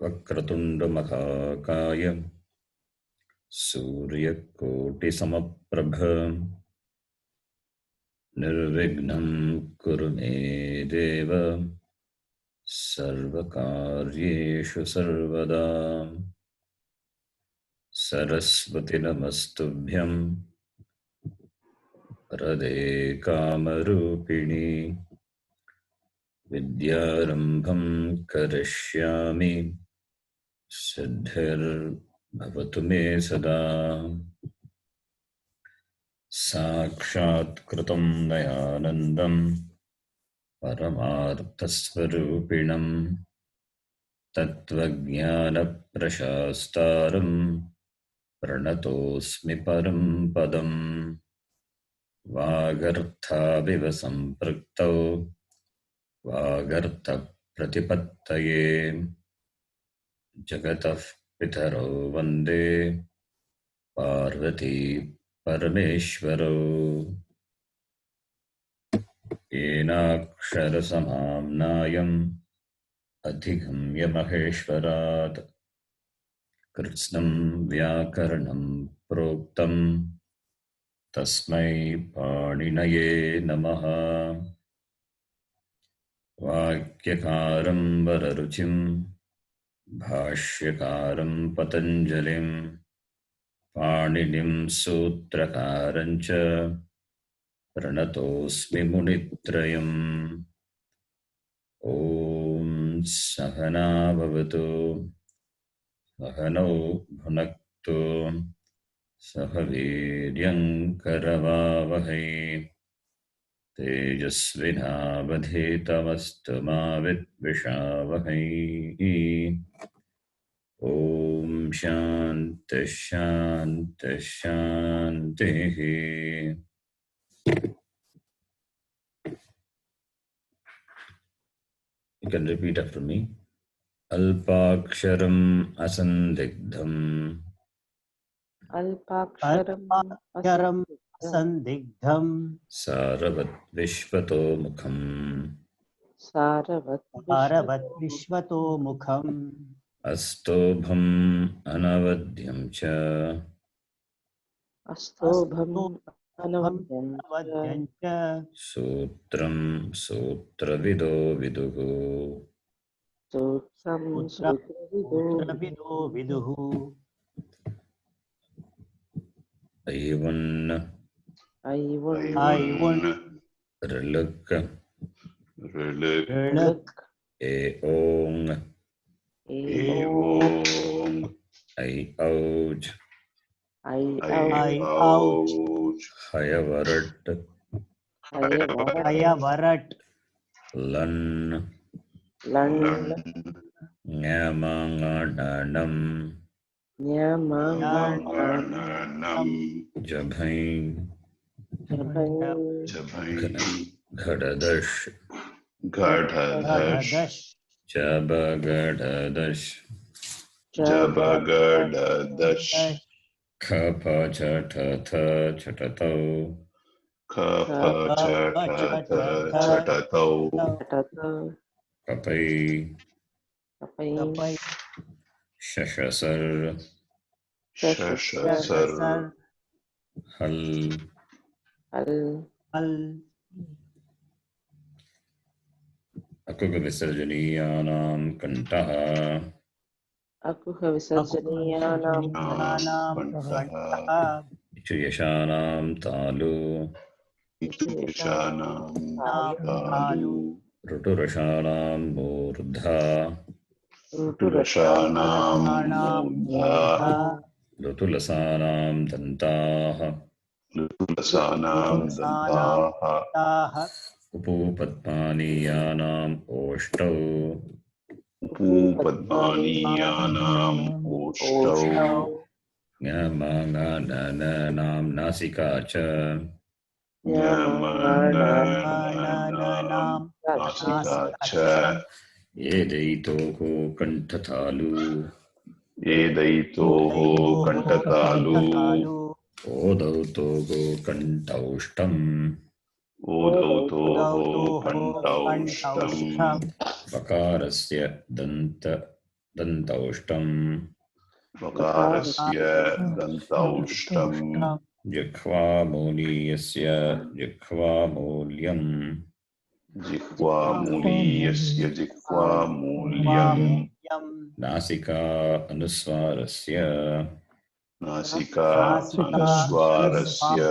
वक्रतुण्डमहाकाय सूर्यकोटिसमप्रभ निर्विघ्नं कुरु मे देव सर्वकार्येषु सर्वदा। सरस्वती नमस्तुभ्यं वरदे कामरूपिणि विद्यारम्भं करिष्यामि सिद्धिर्भवतु मे सदा। साक्षात्कृतं दयानन्दं परमार्थस्वरूपिणं तत्त्वज्ञानप्रशास्तारं प्रणतोऽस्मि परं पदम्। वागर्थाविव सम्पृक्तौ वागर्थप्रतिपत्तये जगतः पितरौ वन्दे पार्वती परमेश्वरौ। येनाक्षरसमाम्नायम् अधिगम्य महेश्वरात् कृत्स्नं व्याकरणं प्रोक्तं तस्मै पाणिनये नमः। वाक्यकारं वररुचिं भाष्यकारं पतञ्जलिं पाणिनिं सूत्रकारं च प्रणतोऽस्मि मुनित्रयम्। ॐ सहना भवतु सहनौ भुनक्तु सह वीर्यङ्करवावहै तेजस्विनावधीतमस्तु मा विद्विषावहै। ॐ शान्तिः शान्तिः शान्तिः। You can repeat after me. Alpaksharam asandigdham अल्पाक्षरम् असन्दिग्धम् सारवत् विश्वतो मुखम् सारवत् विश्वतो मुखम् अस्तोभम् अनवद्यं च अनवद्यं च सूत्रं सूत्रविदो विदुः सूत्रविदो विदुः। ऐवन् ऋलुक् एओङ् ऐऔज् हयवरट् लन् ञमाङाणम् जभै घटदश् जबगडदश् खप छठथ छटतौ कपै शशसर् हल् अकुक विसर्जनीयानां कण्ठः इचुयशानां तालु ऋटुरषाणां मूर्धा ऋतुलसानां दन्ताः उपूपद्मानीयानाम् ओष्ठौ ञमाङाननां नासिका च एदैतोः कण्ठतालु ओदौतोः कण्ठौष्टम् बकारस्य दन्त दन्तौष्टम् वकारस्य दन्तौष्टम् जिह्वामूलीयस्य जिह्वामूल्यम् जिह्वामूलीयस्य जिह्वामूल्यम् नासिका अनुस्वारस्य नासिका अनुस्वारस्य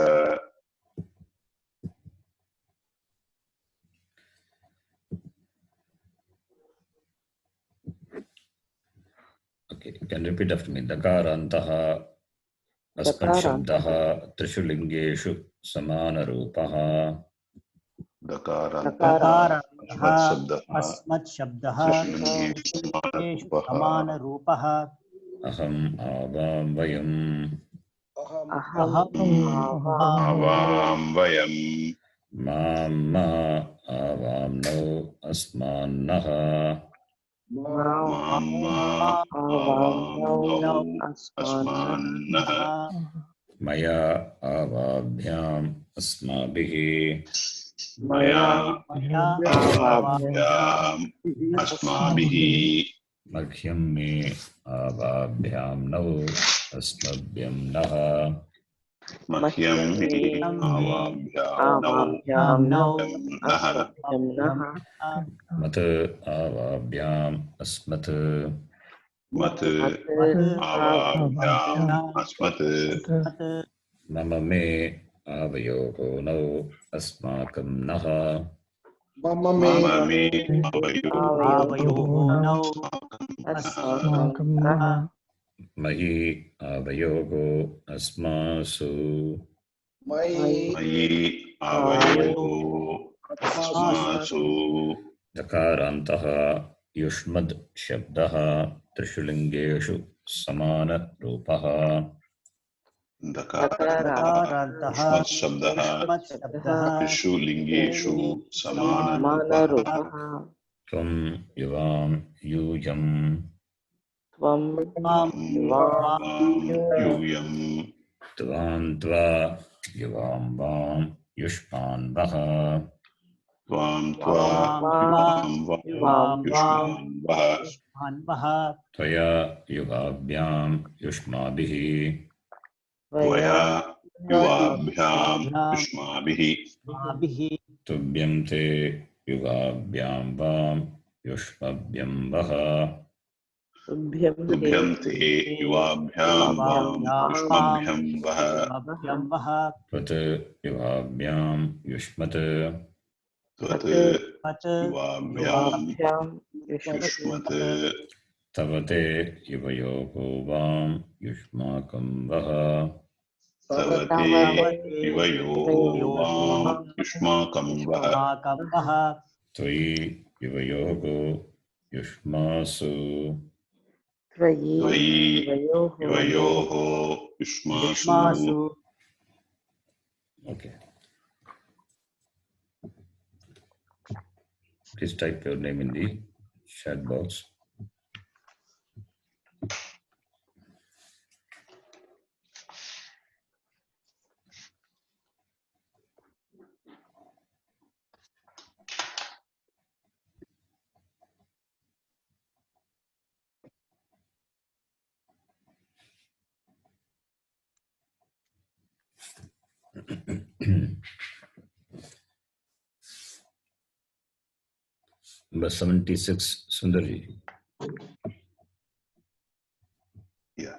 Okay, you can repeat after me. दकारन्तः अस्मत् शब्दः त्रिषु लिङ्गेषु समानरूपः दकारन्तः अस्मत् शब्दः त्रिषु लिङ्गेषु समानरूपः समानरूपः अहम् आवां वयम् आवां वयम् मां मा आवाम्नौ अस्मान्नः मां मा आवाम्नौ अस्मान्नः मया आवाभ्याम् अस्माभिः मया आवाभ्याम् अस्माभिः मह्यं मे आवाभ्यां नौ अस्मभ्यं नः मह्यं मे आवाभ्यां नौ नः मत् आवाभ्याम् अस्मत् मत् आवाभ्याम् अस्मत् मम मे आवयोः नौ अस्माकं नः मम मे आवयोः नौ अस्माकं नः मयि आवयोः अस्मासु मयि आवयोः अस्मासु दकारान्तः युष्मद् शब्दः त्रिषु लिङ्गेषु समानरूपः दकारान्तः शब्दः त्रिषु लिङ्गेषु समानरूपः त्वं युवां यूयम् यूयम् त्वां त्वा युवां वां युष्मान् वः त्वां त्वा युष्मान् वः त्वया युवाभ्यां युष्माभिः त्वया युवाभ्यां युष्माभिः तुभ्यं ते युवाभ्यां वां युष्मभ्यं वः तुभ्यं ते युवाभ्यां वां युष्मभ्यं वः त्वत् युवाभ्यां युष्मत् त्वत् युवाभ्यां युष्मत् तव ते युवयोः वां युष्माकं वः तव ते युवयोः वां युष्माकं वः त्वयि युवयोः युष्मासु त्वयि युवयोः युष्मासु Okay. Please type your name in the chat box. Number 76, Sundarji. Yeah.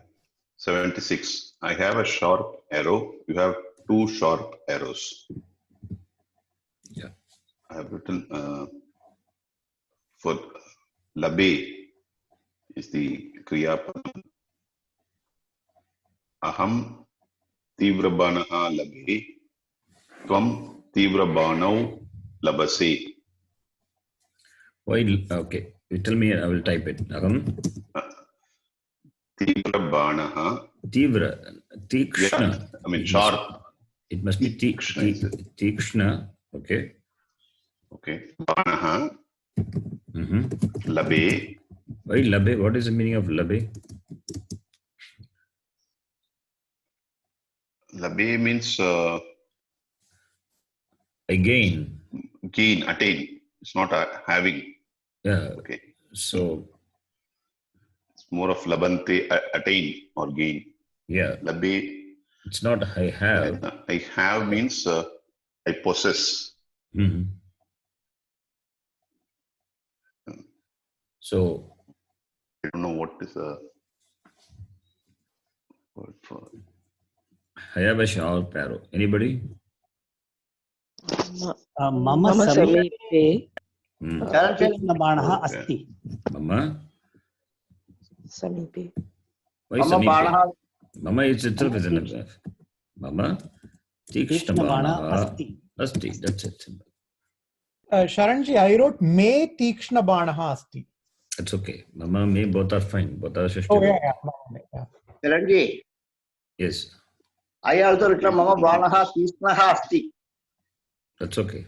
76. I have a sharp arrow. You have two sharp arrows. Yeah. I have written for labe is the kriya padam. Aham tivrabanaha labe. Tvam tivrabanau labase. Why? Okay. You tell me, I will type it. Aham. Tivrabanaha. Tivra. Tikshna. Yeah, I mean sharp. It must be Tikshna. Okay. Okay. Banaha. Labe. Why labe? What is the meaning of labe? Labe means Again. Gain, attain. It's not having. Yeah. Okay. So more of labante, attain or gain. Yeah, Labe, it's not I have. I have means I possess. Mhm. So I don't know what is the word for. I have a sharp arrow. Anybody? मम मम समीपे समीपे Hmm. तीक्ष्णबाणः Okay. अस्ति. Mama? समीपे Why मम Samipe? बाणः Mama itself मम is enough. Mama तीक्ष्णबाणः Tikshnabaanaha अस्ति. Asti. That's it. Simple. Sharanji, I wrote me Tikshna Banaha Asti. That's okay. Mama, me, both are fine. Both are Shashti. Oh, yeah. चिरञ्जी Yes, I also written मम बाणः तीक्ष्णः अस्ति that's okay.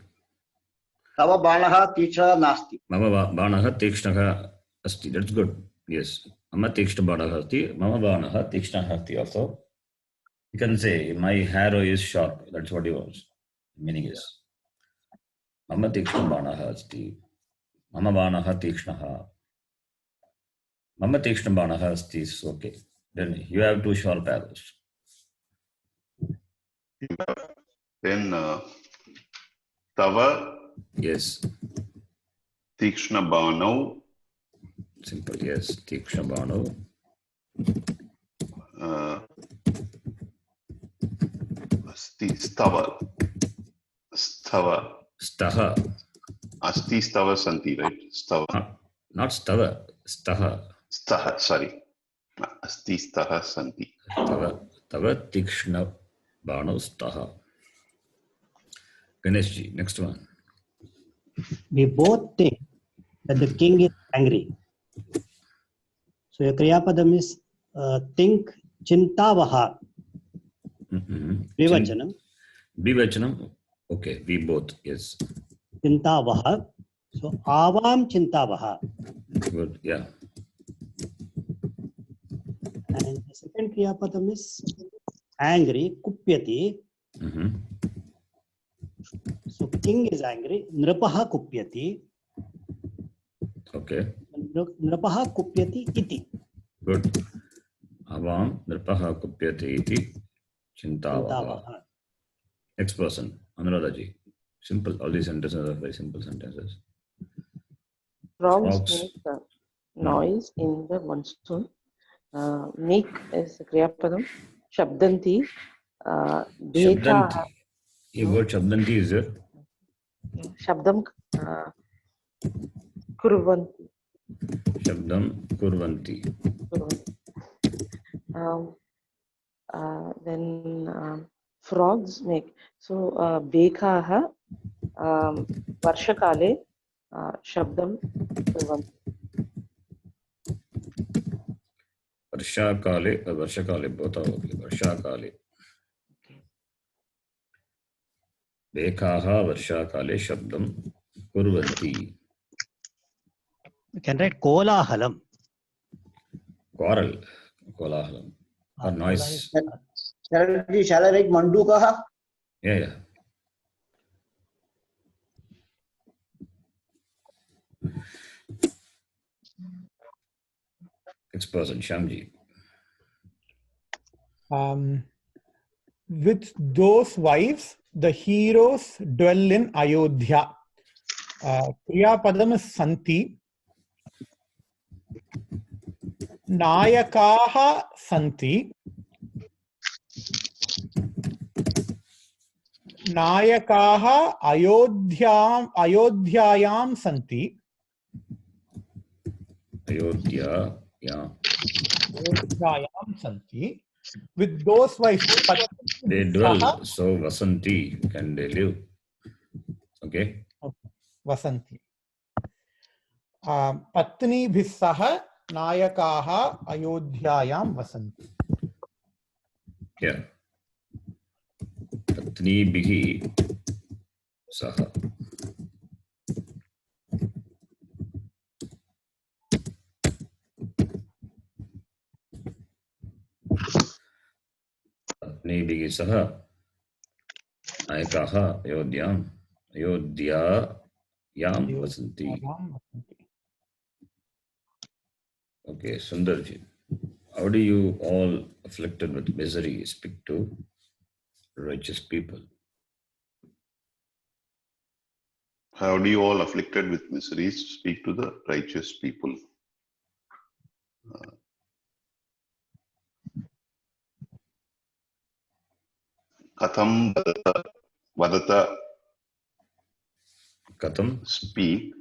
तव बाणः तीक्ष्णः नास्ति Mama Baanaha Tikshnaha Asti. That's good. Yes. Mama Tikshna Baanaha Asti. Mama Baanaha Tikshnaha Asti also. You can say, my arrow is sharp. That's what he wants. Meaning is. Mama Tikshna Baanaha Asti. Mama Baanaha Tikshnaha. Mama Tikshna Baanaha Asti is okay. Then you have two sharp arrows. Then Tava Yes. Tikshna Banau Simple. Yes. Tikshna Baanav. Asti Stava. Stava. Staha. Asti Stava Santi, right? Stava. Not stava. Staha. Staha, sorry. Asti Staha Santi. Tava Tikshna Baanav Staha. Ganeshji, next one. We both think that the king is angry. So your Kriyapadam is think chintavaha. Vivachanam. Vivachanam. Okay, we both. Yes. Chintavaha. So avam chintavaha. Good. Yeah. And the second Kriyapadam is angry. Kupyati. So king is angry. Nripaha kupyati. Okay. Nripaha kupyati iti. Good. Avam nripaha kupyate iti chintavaha. Chintavaha. Next person. Anuradhaji. Simple. All these sentences are very simple sentences. frogs Frogs. make noise in the monsoon. Make is Kriyapadam. Shabdanti. Beka. Shabdanti. Your word Shabdanti is there. Shabdam kurvanti. Shabdam kurvanti. Then frogs make. So Bekaha Varshakale Shabdam kurvanti. Varshakale, both are okay. Varshakale. Bekaha Varshakale Shabdam kurvanti. You can write kolahalam. Quarrel. Kolahalam. Or noise. चिरञ्जी shall I write mandukah Yeah. Next person, Shamji. With those wives, the heroes dwell in Ayodhya. Kriya Padam is Santi. Nayakaha Santi. Nayakaha Ayodhyayam Santi. Ayodhya. Yeah. Ayodhyayam Santi. With those wives, They dwell. So Vasanti. Can they live? Okay. Vasanti. Patni bhisaha Nayakaha Ayodhyayam Vasanti. Yeah. Patni bihi saha. Patni bihi saha. Nayakaha Ayodhyayam Vasanti. Okay, Sundarji. How do you all afflicted with misery speak to righteous people? How do you all afflicted with miseries speak to the righteous people? Katham vadata, Katham? speak.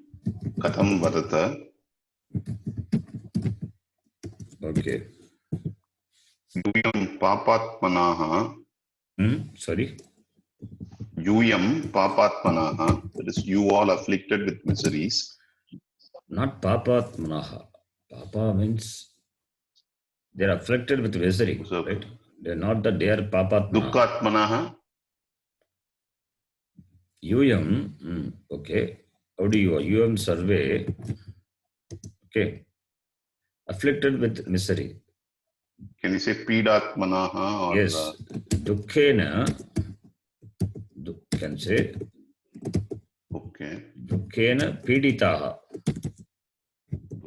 Katham vadata. Okay. Yuyam papatmanaha. Sorry? Yuyam papatmanaha. That is, you all afflicted with miseries. Not papatmanaha. Papa means they're afflicted with misery, So, right? They're not that they are papatmanaha. dukkatmanaha. Yuyam, okay. How do you? Yuyam survey, okay. Afflicted with misery. Can you say pidatmanaha or? Yes. Dukkhena, can say, Okay. Dukkhena piditaha.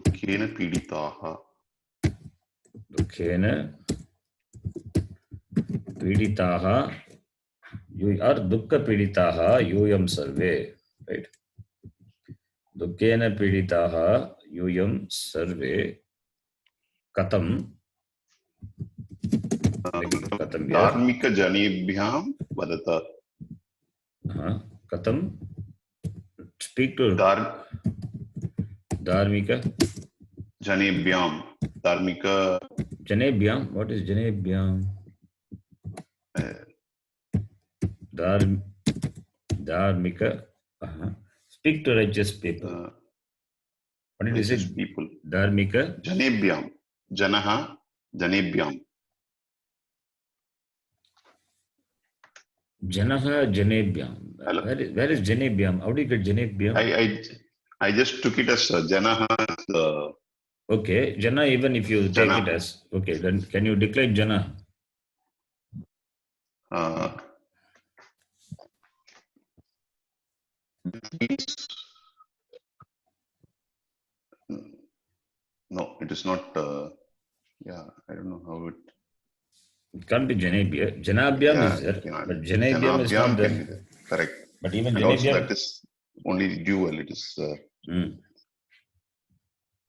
Dukkena piditaha. Dukkhena piditaha. Or dukkha piditaha yuyam sarve. Right? Dukkhena piditaha yuyam sarve. Katam. Katam here. Dharmika janebhyam vadata. Katam. Speak to Dharmika. Janebhyam. Dharmika. Janebhyam. What is Janebhyam? Dharmika. Speak to righteous people. What did you say? Righteous people. Dharmika. Janebhyam. Janaha. Janebhyam. Janaha Janebhyam. Hello? Where is Janebhyam? How do you get Janebhyam? I just took it as Janaha. Okay, Jana, even if you take Jana. it as, okay, then can you decline Jana? No, it is not. Yeah, I don't know how it. It can't be Janebhyam. Janabhyam is there, but Janebhyam is not there. Correct. But even And also Janebhyam. that is only dual. It is.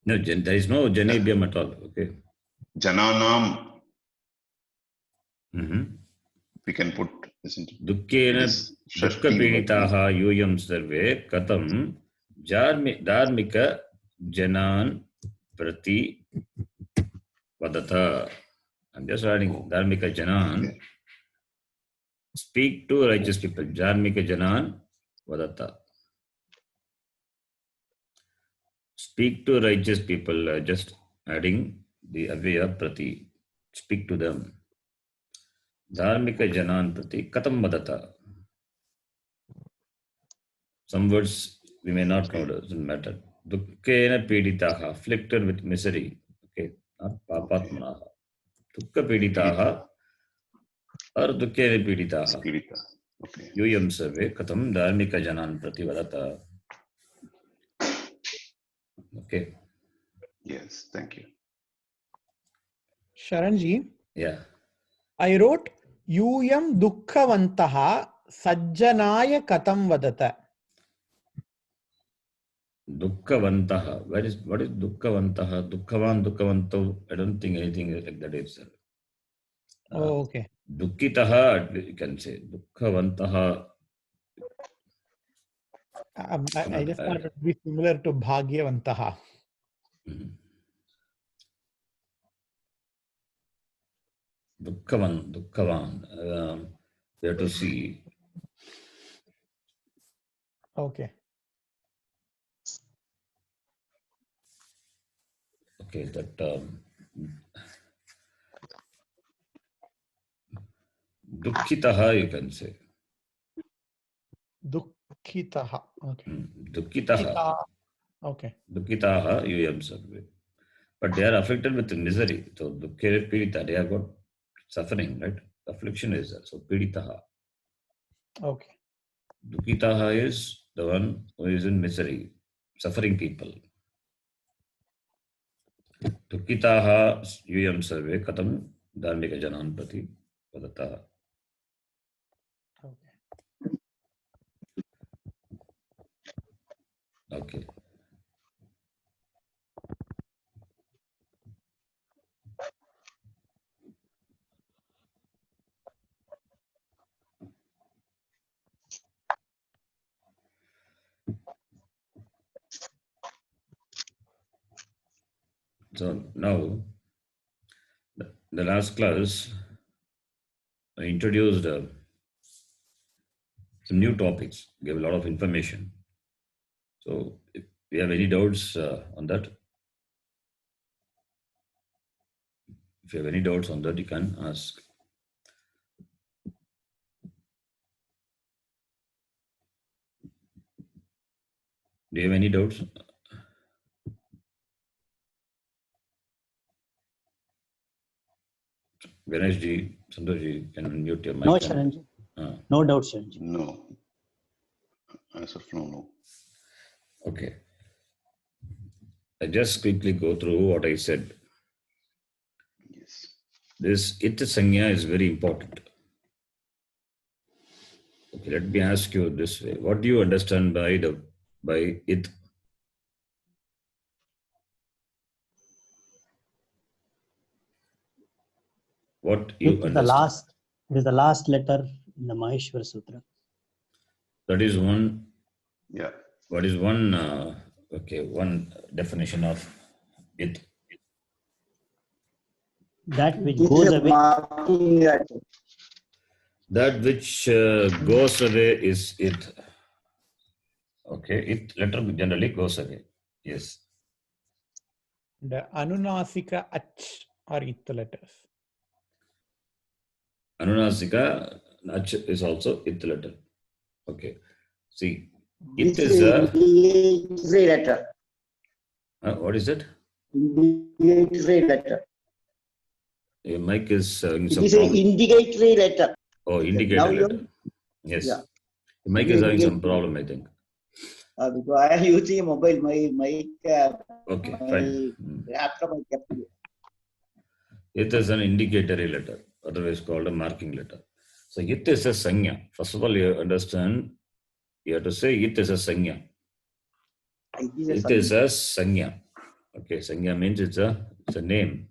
No, there is no Janebhyam at all. Okay. Jananam. We can put, isn't it? Dukkena dukkha piditaha yuyam sarve katam dharmika janan prati vadata. I'm just writing dharmika janan. Okay. Speak to righteous people. Dharmika janan vadata. Speak to righteous people. Just adding the avya prati. Speak to them. Dharmika janan prati katam vadata. Some words we may not know, doesn't matter. Dukkena piditaha, afflicted with misery. Okay, not papatmanaha. Dukkha piditaha or dukkena piditaha. Pidita. Okay. Yuyam sarve katam dharmika janan prati vadata. Okay. Yes, thank you. Sharanji, Yeah. I wrote Yuyam Dukkhavantaha Sajjanaya Katam Vadata. Dukkhavantaha. What is dukkhavantaha? Dukkhavan, dukkhavanto. I don't think anything like that is there. Oh, okay. Dukkitaha, you can say. Dukkhavantaha. I just thought it would be similar to Bhagyavantaha. Dukkhavan. We have to see. Okay. Okay, that Dukkitaha you can say. Dukkitaha. Okay. Dukkitaha. Okay. Dukkitaha yuyam sarve. But they are afflicted with misery. So dukkhe pidita, they have got suffering, right? Affliction is there. So piditaha. Okay. Dukkitaha is the one who is in misery, suffering people. Tukitaha yuyam sarve katam dharmika janan prati vadataha. Okay. So now, the last class, I introduced some new topics, gave a lot of information. So if you have any doubts on that, if you have any doubts on that, you can ask. Do you have any doubts? Ganesh ji, Santosh ji, can unmute your mic. No, Sharanji. No doubt, Sharanji. No. As of now, no. Okay. I just quickly go through what I said. Yes. This it sanya is very important. Okay, let me ask you this way. What do you understand by it? What you It understand? is the last letter in the Maheshwara Sutra. That is one. Yeah. What is one? One definition of it. That which It goes is a away. marking letter. That which goes away is it. Okay, it letter generally goes away. Yes. The Anunasika Ach are it letters. Anunasika Ach is also it letter. Okay. See, it This is a. indicatory letter. What is it? Indicatory letter. Your mic is having It some is an problem. indicatory letter. Oh, indicator Now letter. Yes. Yeah. The mic is having some problem, I think. Because I am using a mobile, my Okay, fine. laptop I kept it. It is an indicatory letter, otherwise called a marking letter. So it is a sanya. First of all, you understand, you have to say it is a sanya. It is a sanya. Okay, sanya means it's a name.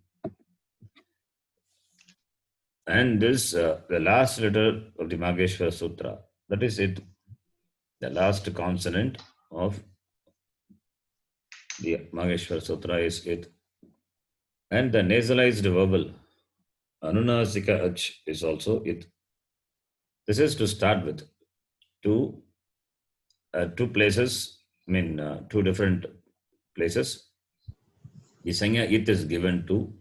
And this, the last letter of the Mageshwara Sutra, that is it. The last consonant of the Mageshwara Sutra is it. And the nasalized vowel, Anunasika Ach, is also it. This is to start with. Two places, two different places. The sanya it is given to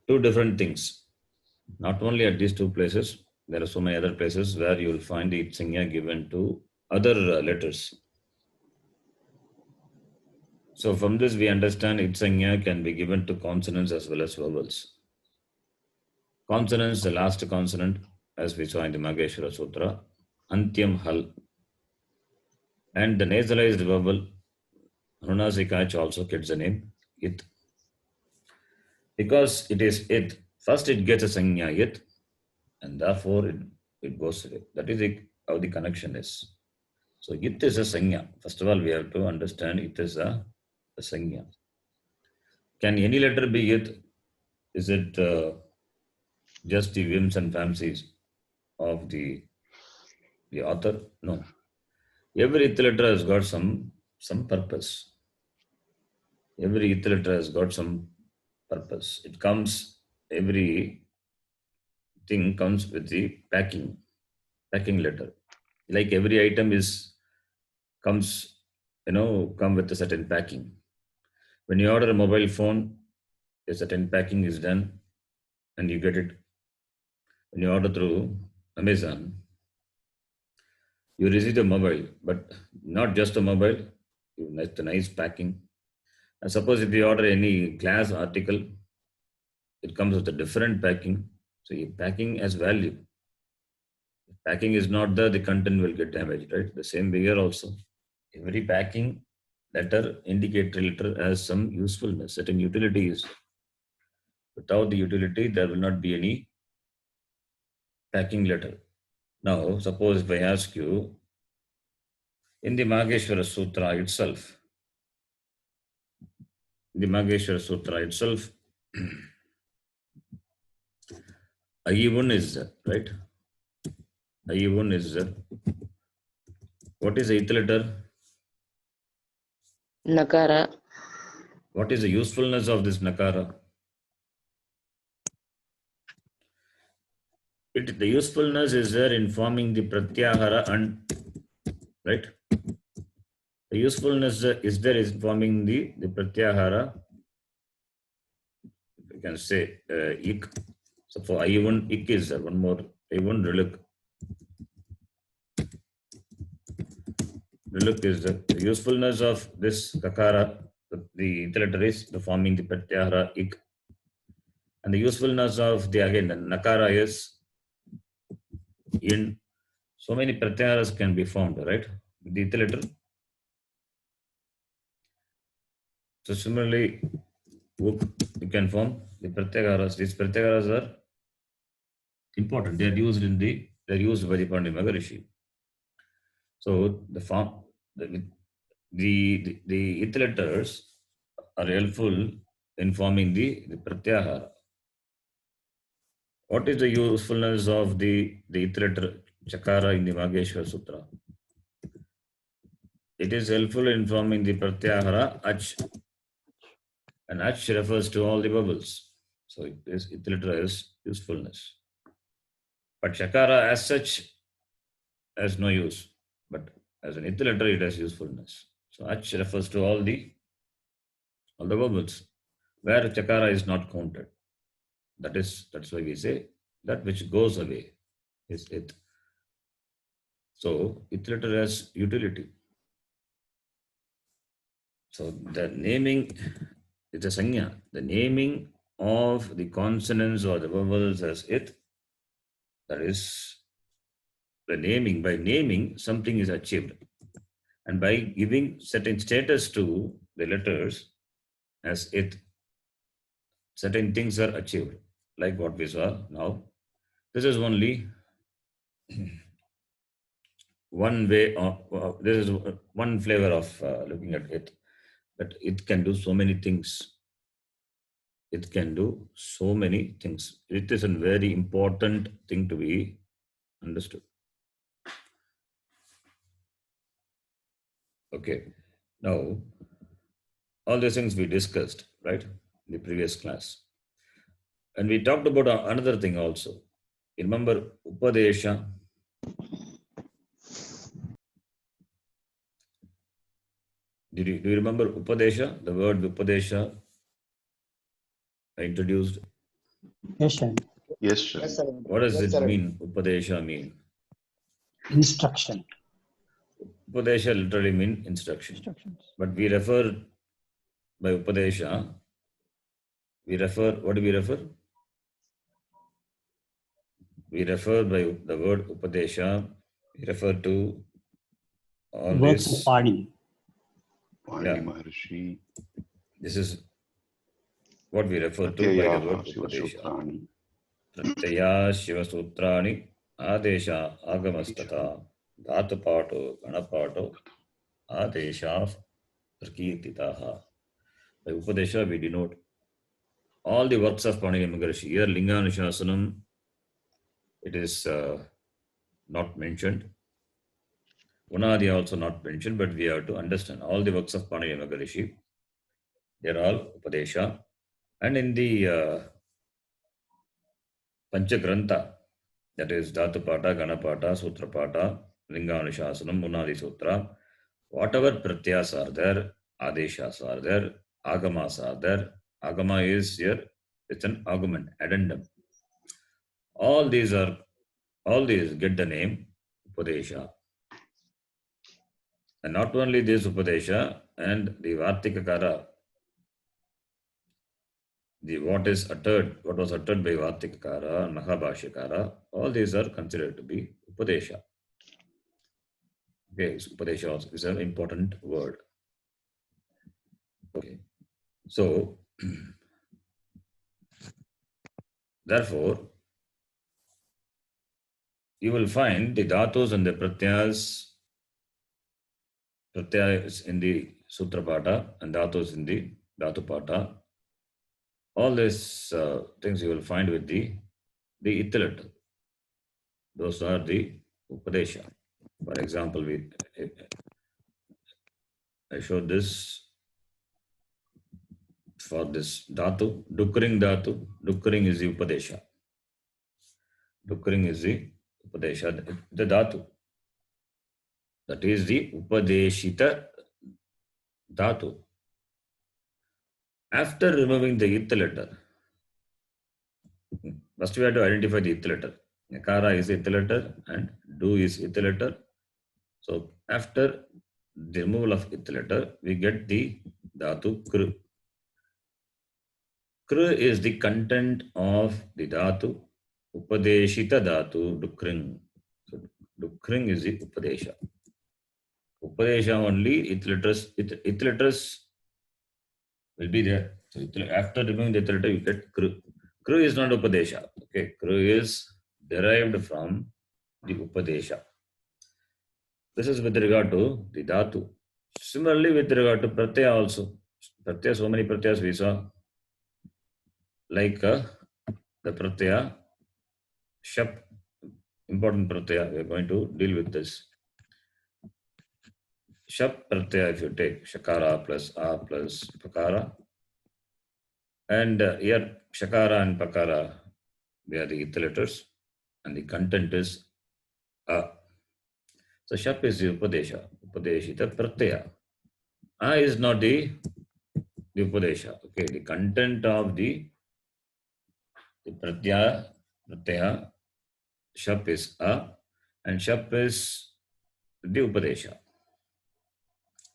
two different things. Not only at these two places, there are so many other places where you will find the it sanya given to other letters. So from this we understand it sanya can be given to consonants as well as vowels. Consonants, the last consonant, as we saw in the Mageshwara Sutra, Antyam Hal. And the nasalized vowel, Anunasika also gets the name it. Because it is it, first it gets a sanya it, and therefore it goes away. That is how the connection is. So it is a sanya. First of all, we have to understand it is a sanya. Can any letter be it? Is it just the whims and fancies of the author? No. Every it letter has got some purpose. Every it letter has got some purpose. It comes, every thing comes with the packing letter. Like every item comes come with a certain packing. When you order a mobile phone, a certain packing is done and you get it. When you order through Amazon, you receive the mobile, but not just a mobile, you get the nice packing. And suppose if you order any glass article, it comes with a different packing. So your packing has value. If packing is not there, the content will get damaged, right? The same way here also. Every packing letter, indicatory letter has some usefulness, certain utility is. Without the utility, there will not be any packing letter. Now, suppose if I ask you, in the Mageshwara Sutra itself, I1 is there, right? I1 is there. What is the ith letter? Nakara. What is the usefulness of this nakara? The usefulness is there in forming the pratyahara and, right? The usefulness is there in forming the pratyahara. You can say ik. So for I1, ik is there. One more. I1 riluk. Riluk is the usefulness of this kakara. The ith letter is the forming the pratyahara ik. And the usefulness of the again the nakara is in. So many pratyaharas can be formed, right? With the ith letter. So similarly, you can form the pratyaharas. These pratyaharas are important. They are used by the Pandit Maharishi. So the form, the ith letters are helpful in forming the pratyahara. What is the usefulness of the ith letter chakara in the Mageshwara Sutra? It is helpful in forming the pratyahara ach, and ach refers to all the vowels. So ith letter has usefulness. But chakara as such has no use. But as an ith letter, it has usefulness. So ach refers to all the vowels where chakara is not counted. That's why we say that which goes away is it. So ith letter has utility. So the naming is a sanya. The naming of the consonants or the vowels as it, that is the naming. By naming, something is achieved. And by giving certain status to the letters as it, certain things are achieved. Like what we saw now. This is only one way of, this is one flavor of looking at it. But it can do so many things. It can do so many things. It is a very important thing to be understood. Okay. Now, all these things we discussed, right, in the previous class. And we talked about another thing also. You remember Upadesha? Do you remember Upadesha? The word Upadesha I introduced. Yes, sir. Yes, sir. Yes, sir. What does Yes, it sir. mean? Upadesha mean? Instruction. Upadesha literally means instruction. But we refer by Upadesha, what do we refer? We refer by the word Upadesha, we refer to all Works of this. Pani. Pani Yeah. Maharishi. This is what we refer to by the word Pratyayaha Upadesha. Shivasutrani. Pratyaya Shivasutrani Adesha Agamastata Dhatupato Ganapato Adesha Prakirtitaha. By Upadesha we denote all the works of Pani Maharishi. Here Linganuशासनम, it is not mentioned. Unadi also not mentioned, but we have to understand all the works of Pani Maharishi. They are all Upadesha. And in the Panchagrantha, that is Dhatupata, Ganapata, Sutrapata, Linganuशासनम, Unadi Sutra, whatever pratyas are there, Adeshas are there, Agamas are there. Agama is here, it's an augment, addendum. All these get the name Upadesha. And not only this Upadesha and the Vartikakara, what was uttered by Vartikakara, Mahabhashyakara, all these are considered to be Upadesha. Okay, so Upadesha also is an important word. Okay. So, therefore, you will find the dhatus and the pratyas in the Sutra Pata and dhatus in the Dhatu Pata. All these things you will find with the ithilata. Those are the Upadesha. For example, I showed this for this dhatu, Dukring dhatu. Dukring is the Upadesha. Dukring is the Upadesha, the dhatu. That is the Upadeshita dhatu. After removing the ith letter, first we have to identify the ith letter. Nakara is ith letter and do is ith letter. So after the removal of ith letter, we get the dhatu kru. Kru is the content of the dhatu. Upadeshita dhatu dukring. So dukring is the Upadesha. Upadesha only, ith letters will be there. So after removing the ith letter, you get kru. Kru is not Upadesha. Okay, kru is derived from the Upadesha. This is with regard to the dhatu. Similarly, with regard to pratyaya also. Pratyaya, so many pratyayas we saw. Like the pratyaya, shap, important pratyaya. We are going to deal with this. Shap pratyaya, if you take shakara plus a plus pakara. And here, shakara and pakara, they are the ith letters. And the content is a. So shap is the Upadesha. Upadeshita pratyaya. A is not the Upadesha. Okay, the content of the pratyaya, shap is a, and shap is the Upadesha.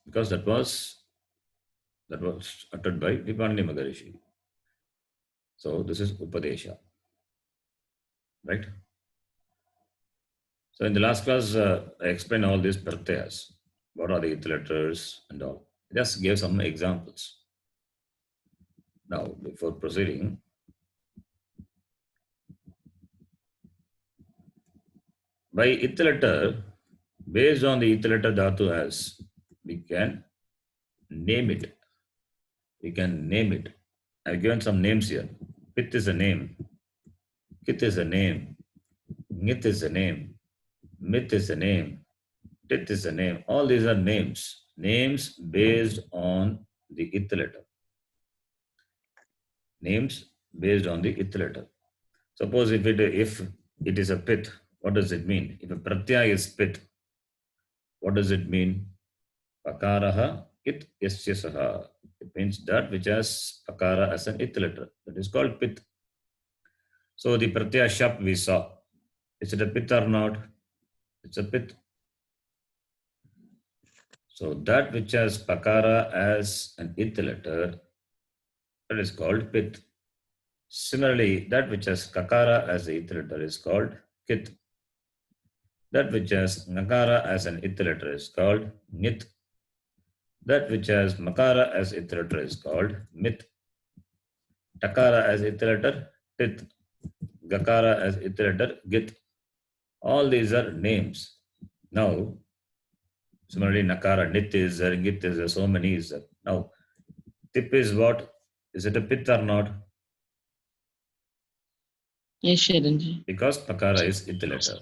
Because that was uttered by the Panini Maharishi. So this is Upadesha. Right? So in the last class, I explained all these pratyayas. What are the ith letters and all. I just gave some examples. Now, before proceeding, by ith letter, based on the ith letter dhatu as, we can name it. We can name it. I've given some names here. Pit is a name. Kit is a name. Ngit is a name. Mit is a name. Tit is a name. All these are names. Names based on the ith letter. Names based on the ith letter. Suppose if it is a pit, what does it mean? If a pratyaya is pit, what does it mean? Pakaraha it yasya saha. It means that which has pakara as an ith letter. That is called pit. So the pratyaya shap we saw. Is it a pit or not? It's a pit. So that which has pakara as an ith letter, that is called pit. Similarly, that which has kakara as an ith letter is called kit. That which has nakara as an ith letter is called nit. That which has makara as ith letter is called mit. Takara as ith letter tit. Gakara as ith letter git. All these are names. Now, similarly, nakara, nit is there, git is there, so many is there. Now, tip is what? Is it a pit or not? Yes, Sharanji. Because pakara is ith letter.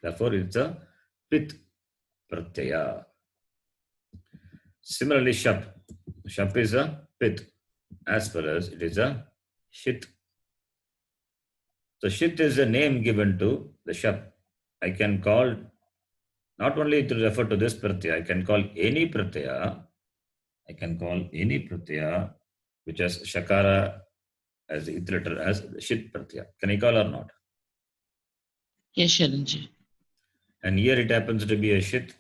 Therefore, it's a pit pratyaya. Similarly, shap. Shap is a pit as well as it is a shit. So shit is a name given to the shap. I can call, not only to refer to this pratyaya, I can call any pratyaya. I can call any pratyaya which has shakara as the ith letter as shit pratyaya. Can I call or not? Yes, Sharanji. And here it happens to be a shit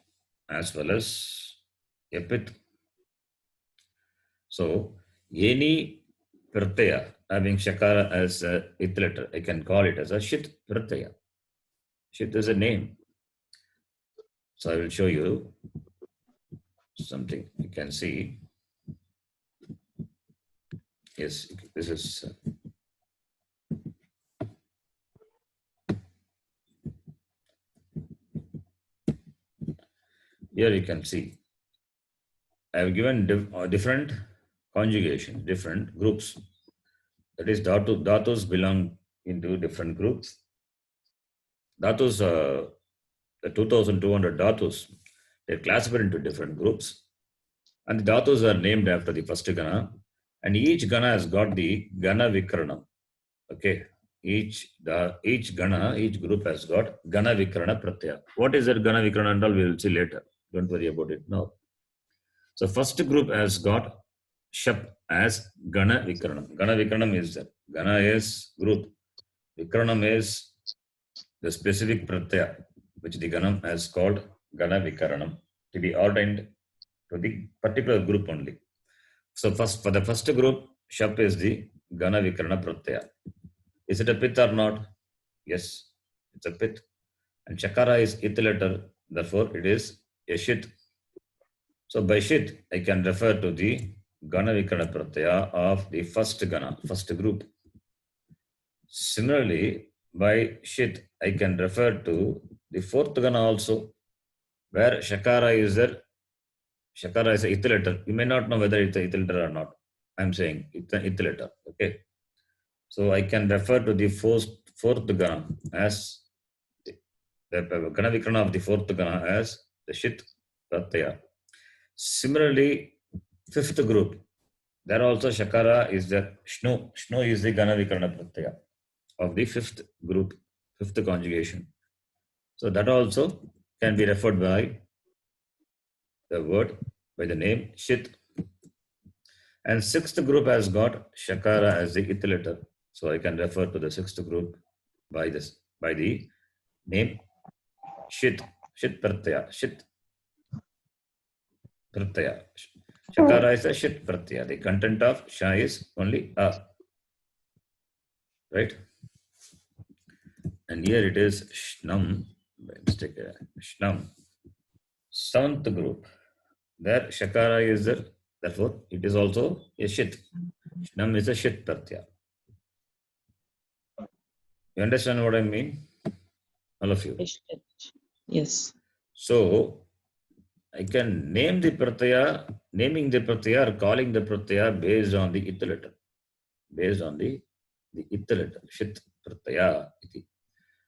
as well as a pit. So any pratyaya having shakara as a ith letter, I can call it as a shit pratyaya. Shit is a name. So I will show you something you can see. Yes, this is here you can see I have given different conjugation, different groups. That is, dhatus belong into different groups. Dhatus, the 2200 dhatus, they're classified into different groups. And the dhatus are named after the first gana. And each gana has got the gana vikarana. Okay. Each gana, each group has got gana vikarana pratyaya. What is that gana vikarana and all we will see later. Don't worry about it now. So first group has got shap as gana vikaranam. Gana vikaranam is that. Gana is group. Vikaranam is the specific pratyaya, which the ganam has called gana vikaranam, to be ordained to the particular group only. So first, for the first group, shap is the gana vikarana pratyaya. Is it a pit or not? Yes, it's a pit. And chakara is it letter, therefore it is a shit. So by shit, I can refer to the gana vikarana pratyaya of the first gana, first group. Similarly, by shit, I can refer to the fourth gana also, where shakara is there. Shakara is a it letter. You may not know whether it's a it letter or not. I'm saying it's an it letter. Okay. So I can refer to the fourth gana as the gana vikarana of the fourth gana as the shit pratyaya. Similarly, fifth group, there also shakara is the shnu. Shnu is the gana vikarana pratyaya of the fifth group, fifth conjugation. So that also can be referred by the word, by the name shit. And sixth group has got shakara as the it letter. So I can refer to the sixth group by the name shit, shit pratyaya, shit pratyaya. Shakara is a shit pratyaya. The content of sha is only a. Right? And here it is shnam. Let's take a shnam. Seventh group. There shakara is there. Therefore, it is also a shit. Shnam is a shit pratyaya. You understand what I mean? All of you. Yes. So, I can name the pratyaya, naming the pratyaya or calling the pratyaya based on the it letter. Based on the it letter. Shit pratyaya.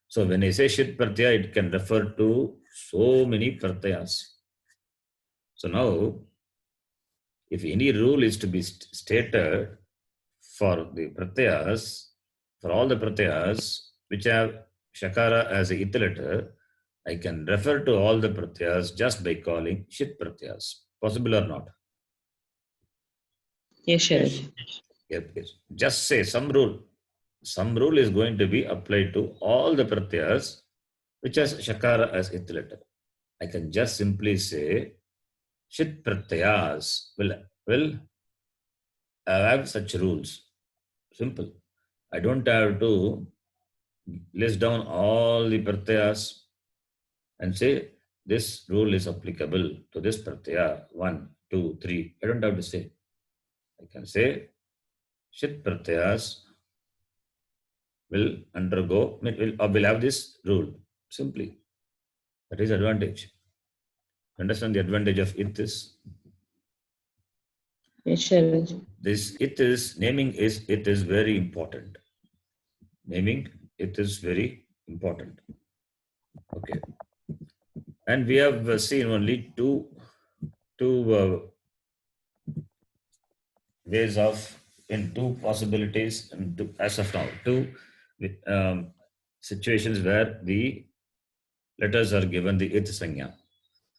So, when I say shit pratyaya, it can refer to so many pratyayas. So, now, if any rule is to be stated for the pratyayas, for all the pratyayas which have shakara as a it letter, I can refer to all the pratyayas just by calling shit pratyayas. Possible or not? Yes, Sharanji. Yes. Just say some rule. Some rule is going to be applied to all the pratyayas which has shakara as it letter. I can just simply say shit pratyayas will have such rules. Simple. I don't have to list down all the pratyayas and say this rule is applicable to this pratyaya 1, 2, 3. I don't have to say. I can say shit pratyayas will undergo, will have this rule. Simply. That is advantage. Understand the advantage of it is? Yes, Sharanji. This it is, naming is, it is very important. Naming, it is very important. Okay. And we have seen only two ways of, in two possibilities, and as of now, two situations where the letters are given the it sanya.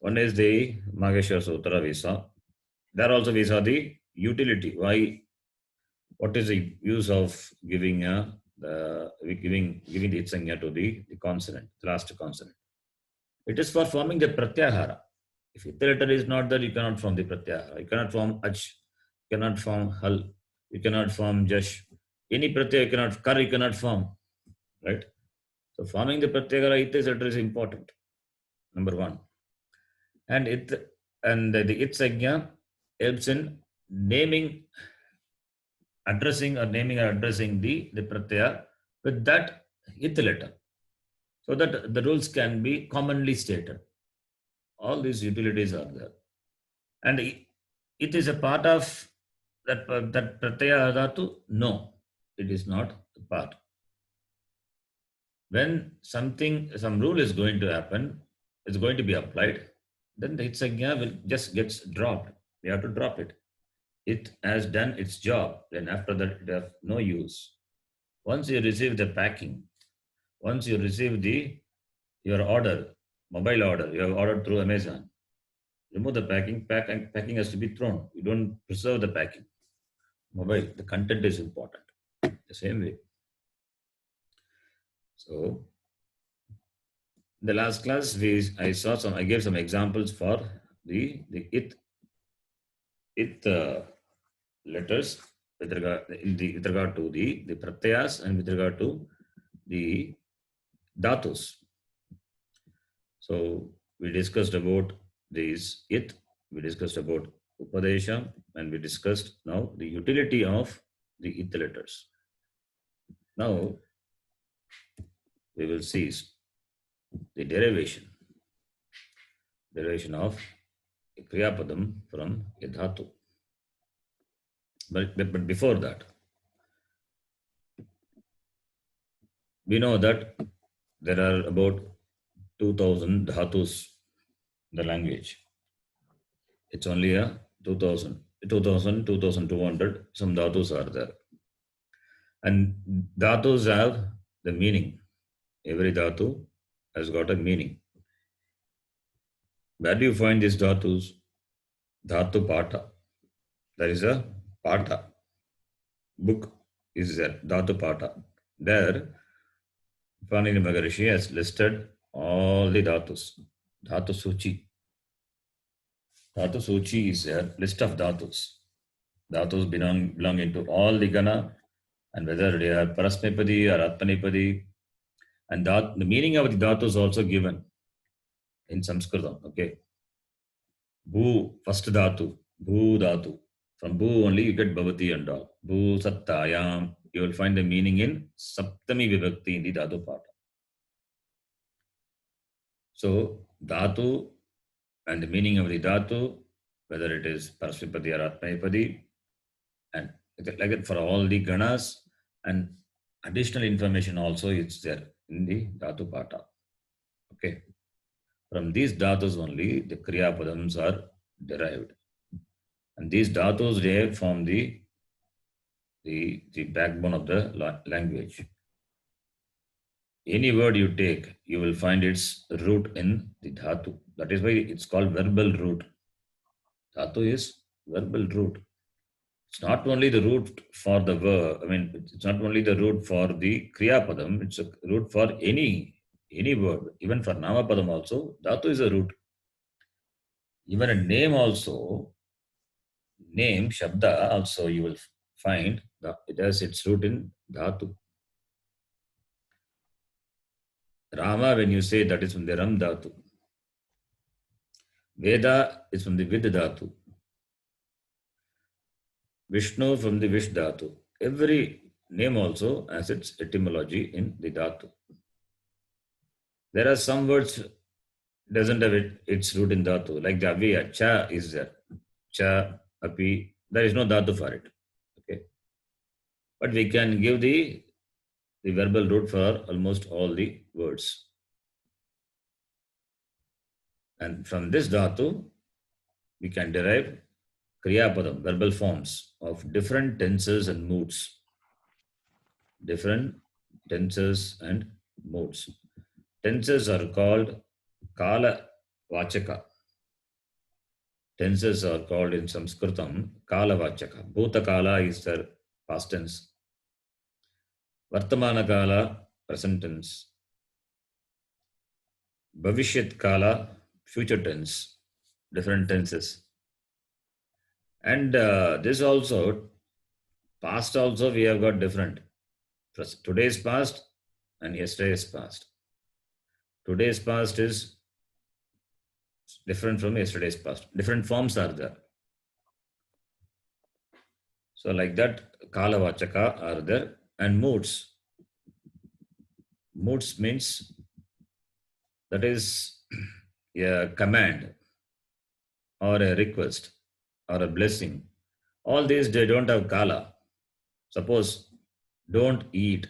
One is the Mageshwara Sutra visa. There also we saw the utility. Why? What is the use of giving giving the it sanya to the consonant, the last consonant? It is for forming the pratyahara. If it letter is not there, you cannot form the pratyahara. You cannot form ach, you cannot form hal, you cannot form jash. Any pratyaya you cannot, kar you cannot form. Right? So forming the pratyahara, it letter is important. Number one. And the it sanya helps in naming addressing or naming or addressing the pratyaya with that it letter, so that the rules can be commonly stated. All these utilities are there. And it is a part of that pratyaya dhatu? No, it is not a part. When some rule is going to happen, it's going to be applied, then the hitsagya will just gets dropped. We have to drop it. It has done its job. Then after that, it has no use. Once you receive the packing, once you receive your order, mobile order, you have ordered through Amazon, remove the packing. Packing has to be thrown. You don't preserve the packing. Mobile, the content is important. The same way. So, in the last class, I gave some examples for the it letters with regard to the pratyas and with regard to the dhatus. So we discussed about these it, we discussed about upadesha, and we discussed now the utility of the it letters. Now we will see the derivation of kriyapadam from a dhatu. But before that, we know that there are about 2000 dhatus in the language. It's only a 2000, 2200, some dhatus are there. And dhatus have the meaning. Every dhatu has got a meaning. Where do you find these dhatus? Dhatu pata. There is a pata. Book is there, dhatu pata. There, Panini Maharishi has listed all the dhatus. Dhatu Suchi. Dhatu Suchi is a list of dhatus. Dhatus belong into all the gana, and whether they are Parasmipadi or Atmanipadi. And the meaning of the dhatu is also given in Saṃskṛtam. Okay. Bhu, first dhatu. Bhu dhatu. From Bhu only you get Bhavati and all. Bhu Sattayam. You will find the meaning in Saptami Vibhakti in the dhatu part. So, dhatu and the meaning of the dhatu, whether it is Parasmipadi or Atmanipadi, and like it for all the ganas, and additional information also is there in the dhatu pata. Okay. From these dhatus only the kriya padams are derived. And these dhatus, they form the backbone of the language. Any word you take, you will find its root in the dhatu. That is why it's called verbal root. Dhatu is verbal root. It's not only the root for the verb, it's not only the root for the kriya padam, it's a root for any word. Even for nama padam also, dhatu is a root. Even a name also, name, shabda also, you will find that it has its root in dhatu. Rama, when you say, that is from the ram dhatu. Veda is from the vid dhatu. Vishnu from the vish dhatu. Every name also has its etymology in the dhatu. There are some words doesn't have its root in dhatu, like the aviya, cha is there. Cha, api, there is no dhatu for it. Okay. But we can give the verbal root for almost all the words. And from this dhatu, we can derive kriya padam, verbal forms of different tenses and moods. Different tenses and moods. Tenses are called kala vachaka. Tenses are called in Saṃskṛtam kala vachaka. Bhuta kala is their past tense. Vartamana kala, present tense. Bhavishyat kala, future tense. Different tenses. And this also, past also we have got different. Today's past and yesterday's past. Today's past is different from yesterday's past. Different forms are there. So like that, kala vachaka are there, and moods. Moods means that is a command or a request or a blessing. All these they don't have kala. Suppose don't eat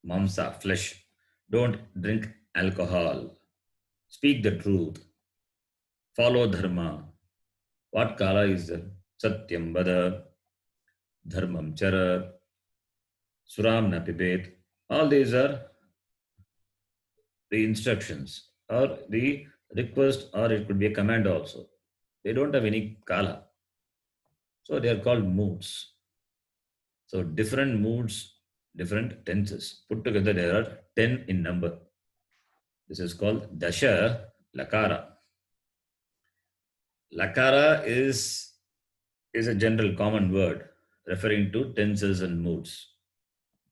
mamsa, flesh. Don't drink alcohol. Speak the truth. Follow dharma. What kala is there? Satyam vada, dharmam chara, suram na pibet. All these are the instructions or the request, or it could be a command also. They don't have any kala. So they are called moods. So different moods, different tenses. Put together there are 10 in number. This is called Dasha Lakara. Lakara is a general common word referring to tenses and moods.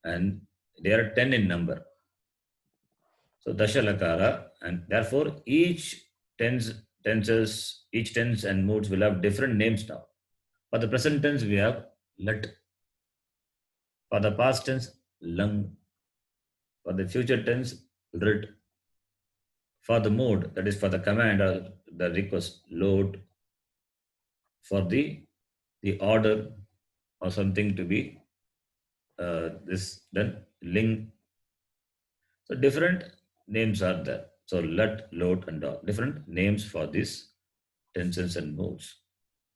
And there are 10 in number. So Dasha Lakara, and therefore each tense and moods will have different names now. For the present tense, we have let. For the past tense, lung. For the future tense, rit. For the mood, that is for the command or the request, load. For the order or something to be this then ling. So different names are there. So let, load, and all different names for these tenses and moods.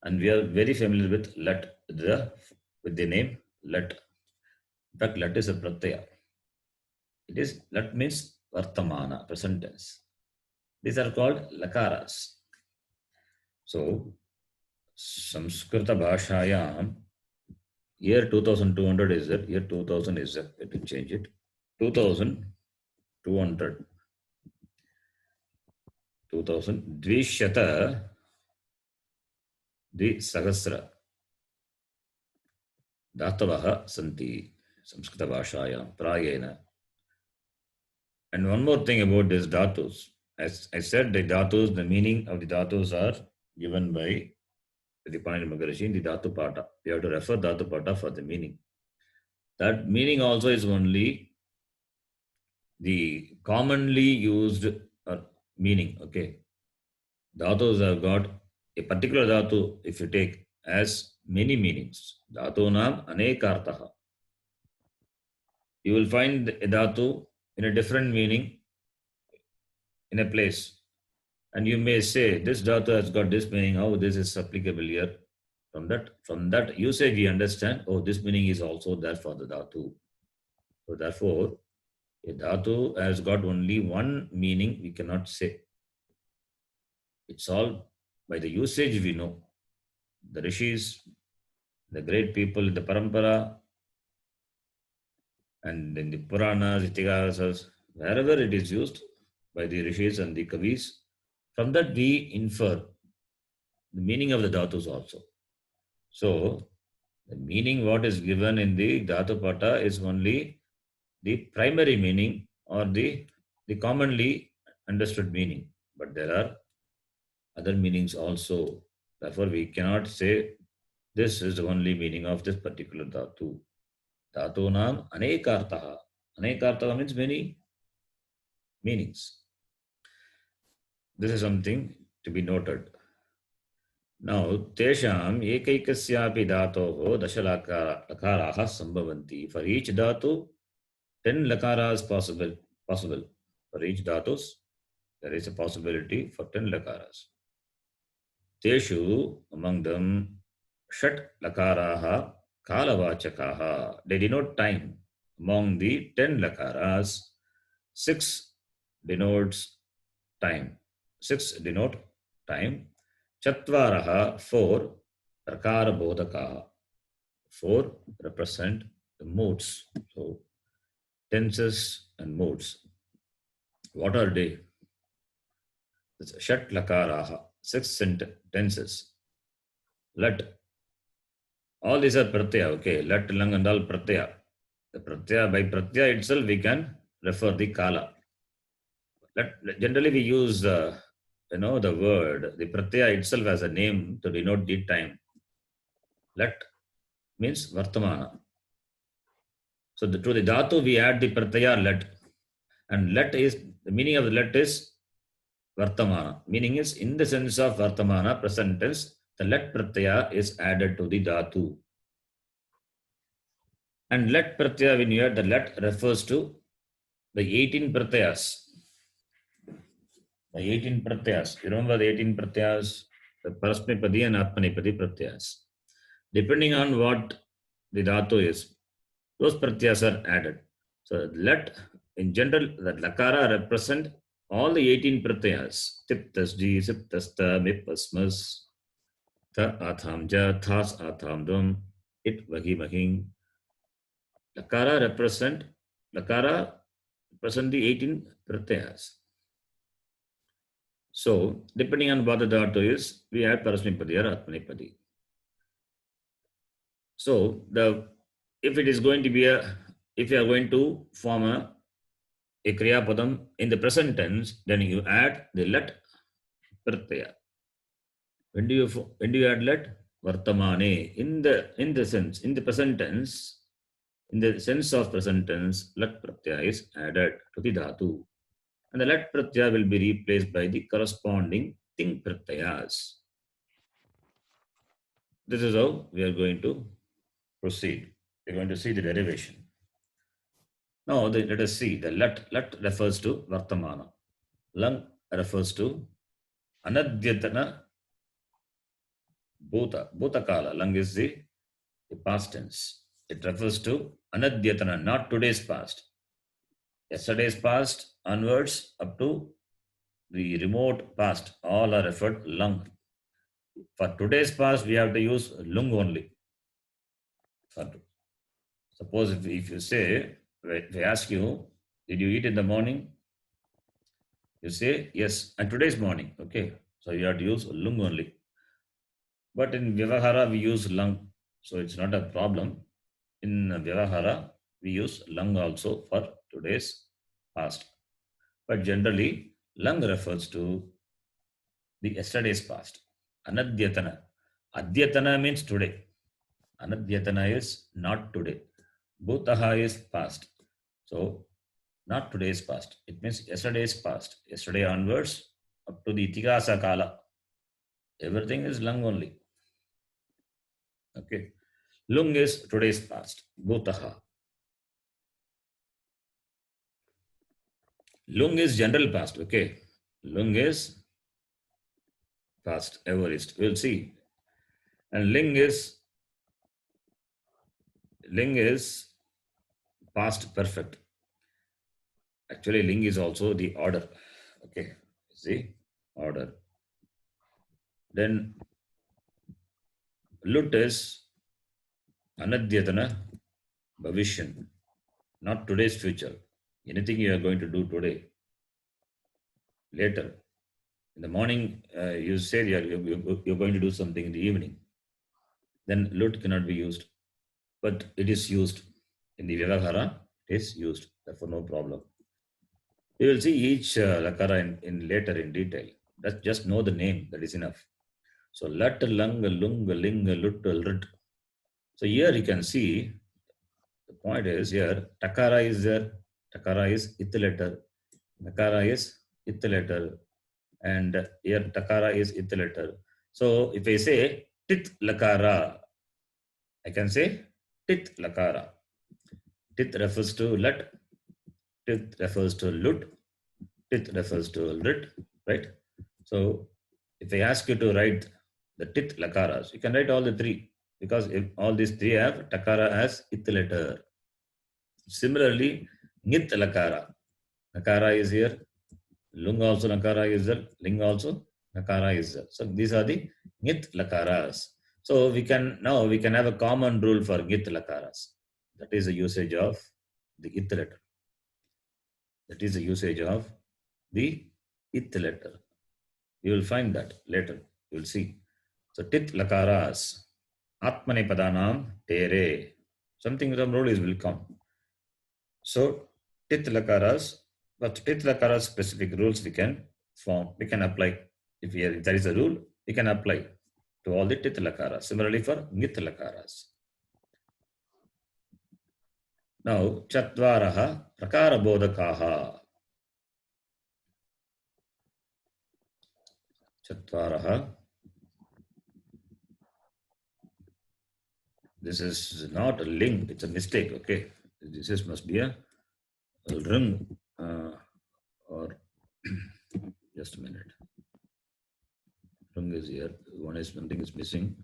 And we are very familiar with let, with the name let. In fact, let is a pratyaya. It is let means vartamana, present tense. These are called lakaras. So Saṃskṛta Bhashayam, year 2200 is there, year 2000 is there. Let me change it. 2200. 2000. Dvishata Dvisahasra Dhatavaha Santi Saṃskṛta Bhashayam Prayena. And one more thing about this dhatus. As I said, the dhatus, the meaning of the dhatus are given by the Panini Maharishi in the dhatu pata. We have to refer dhatu pata for the meaning. That meaning also is only the commonly used meaning. Okay. Dhatus have got a particular dhatu, if you take, as many meanings. Dhatu nam anekartaha. You will find a dhatu in a different meaning in a place. And you may say, this dhatu has got this meaning, how this is applicable here. From that usage, we understand, oh, this meaning is also there for the dhatu. So therefore, a dhatu has got only one meaning, we cannot say. It's all by the usage we know. The rishis, the great people in the parampara, and in the Puranas, Itihasas, wherever it is used by the rishis and the kavis, from that we infer the meaning of the dhatus also. So, the meaning what is given in the dhatu pata is only the primary meaning or the commonly understood meaning. But there are other meanings also. Therefore, we cannot say this is the only meaning of this particular dhatu. Dhatu nam anekartaha. Anekartaha means many meanings. This is something to be noted. Now, tesham ekaikasyapi dhatoho dashalakaraha sambhavanti. For each dhatu, 10 lakaras possible. For each dhatus, there is a possibility for 10 lakaras. Teshu, among them, shat lakaraha kalavachakaha. They denote time. Among the 10 lakaras, 6 denotes time. 6 denote time. Chatvaraha, 4, prakara bodhakaha. 4 represent the moods. So, tenses and moods. What are they? It's shat lakaraha, 6 tenses. Let. All these are pratyaya, okay. Let, lang, and all pratyaya. The pratyaya, by pratyaya itself, we can refer the kala. Generally, we use the word, the pratyaya itself as a name to denote the time. Let means Vartamana. So to the dhatu we add the pratyaya let. And let is, the meaning of the let is Vartamana. Meaning is in the sense of Vartamana, present tense, the let pratyaya is added to the dhatu. And let pratyaya, when you add the let, refers to the 18 pratyayas. The 18 pratyayas. You remember the 18 pratyayas? The Parasmipadi and Atmanipadi pratyayas. Depending on what the dhatu is, those pratyayas are added. So let, in general, that lakara represent all the 18 pratyayas. Tiptas, ji, siptasta, mipasmas, ta athamja, thas athamdum, it vahi mahing. Lakara represent the 18 pratyayas. So, depending on what the dhatu is, we add Parasmipadi or Atmanipadi. So, if it is going to be if you are going to form a Kriya Padam in the present tense, then you add the let pratyaya. When do you add let? Vartamane. In the sense, in the present tense, in the sense of present tense, let pratyaya is added to the dhatu. And the let pratyaya will be replaced by the corresponding ting pratyayas. This is how we are going to proceed. We are going to see the derivation. Now, let us see. The let refers to Vartamana. Lang refers to Anadyatana Bhutakala. Lang is the past tense. It refers to Anadyatana, not today's past. Yesterday's past onwards up to the remote past, all are referred Lang. For today's past, we have to use Lung only. Suppose if you say, if they ask you, did you eat in the morning? You say, yes, and today's morning. Okay, so you have to use Lung only. But in Vyavahara, we use Lang. So it's not a problem. In Vyavahara, we use Lang also for today's past. But generally, Lang refers to the yesterday's past. Anadyatana. Adyatana means today. Anadyatana is not today. Bhutaha is past. So, not today's past. It means yesterday's past. Yesterday onwards, up to the Itikasa Kala. Everything is Lang only. Okay. Lung is today's past. Bhutaha. Lung is general past. Okay. Lung is past, aorist. We'll see. And Ling is past perfect. Actually, Ling is also the order. Okay. See? Order. Then Lut is Anadyatana Bhavishan. Not today's future. Anything you are going to do today, later. In the morning, you say you're going to do something in the evening. Then Lut cannot be used. But it is used. In the Vyavahara, it is used. Therefore, no problem. We will see each lakara in later in detail. Just know the name. That is enough. So, lat, lung, lung, ling, lut, lut. So, here you can see, the point is here, takara is there. Takara is ith letter. Nakara is ith letter. And here takara is ith letter. So, if I say tit lakara, I can say tit lakara. Tit refers to let. Tit refers to lut. Tit refers to lit, right? So, if I ask you to write the tit lakaras, you can write all the three because if all these three have takara as ith letter. Similarly, nit lakara. Nakara is here. Lung also nakara is there. Ling also nakara is there. So these are the nit lakaras. So we can have a common rule for nit lakaras. That is the usage of the ith letter. That is the usage of the ith letter. You will find that later. You will see. So tit lakaras. Atmane padanam tere. Something some rules will come. So tit lakaras, but tit lakaras specific rules we can apply. If there is a rule, we can apply to all the tit lakaras. Similarly for ngit lakaras. Now, chatvaraha prakara bodhakaha. Chatvaraha. This is not a ling, it's a mistake, okay? This must be a ring or just a minute. Ring is here. One thing is missing.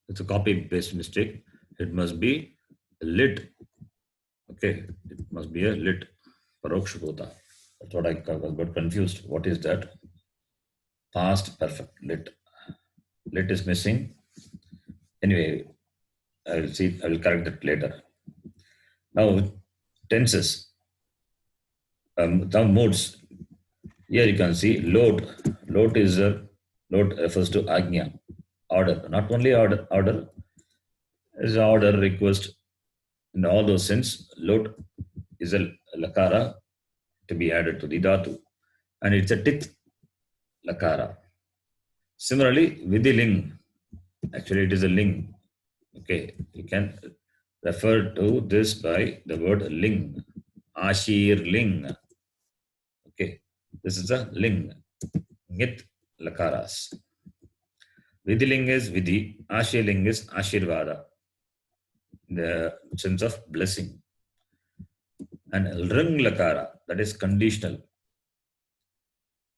It's a copy paste mistake. It must be lit. Okay, it must be a lit. Paroksha bhota. That's what I got confused. What is that? Past perfect lit. Lit is missing. Anyway, I will correct it later. Now, tenses. Now modes. Here you can see load. Load refers to agnya, order. Not only order is order, request. In all those sense, load is a lakara to be added to the dhatu, and it's a tit lakara. Similarly, with the ling, actually it is a ling. Okay, you can refer to this by the word ling, ashir ling. Okay, this is a ling, ngit lakaras. Vidhi ling is vidhi, ashir ling is ashirvada, the sense of blessing. And ring lakara, that is conditional.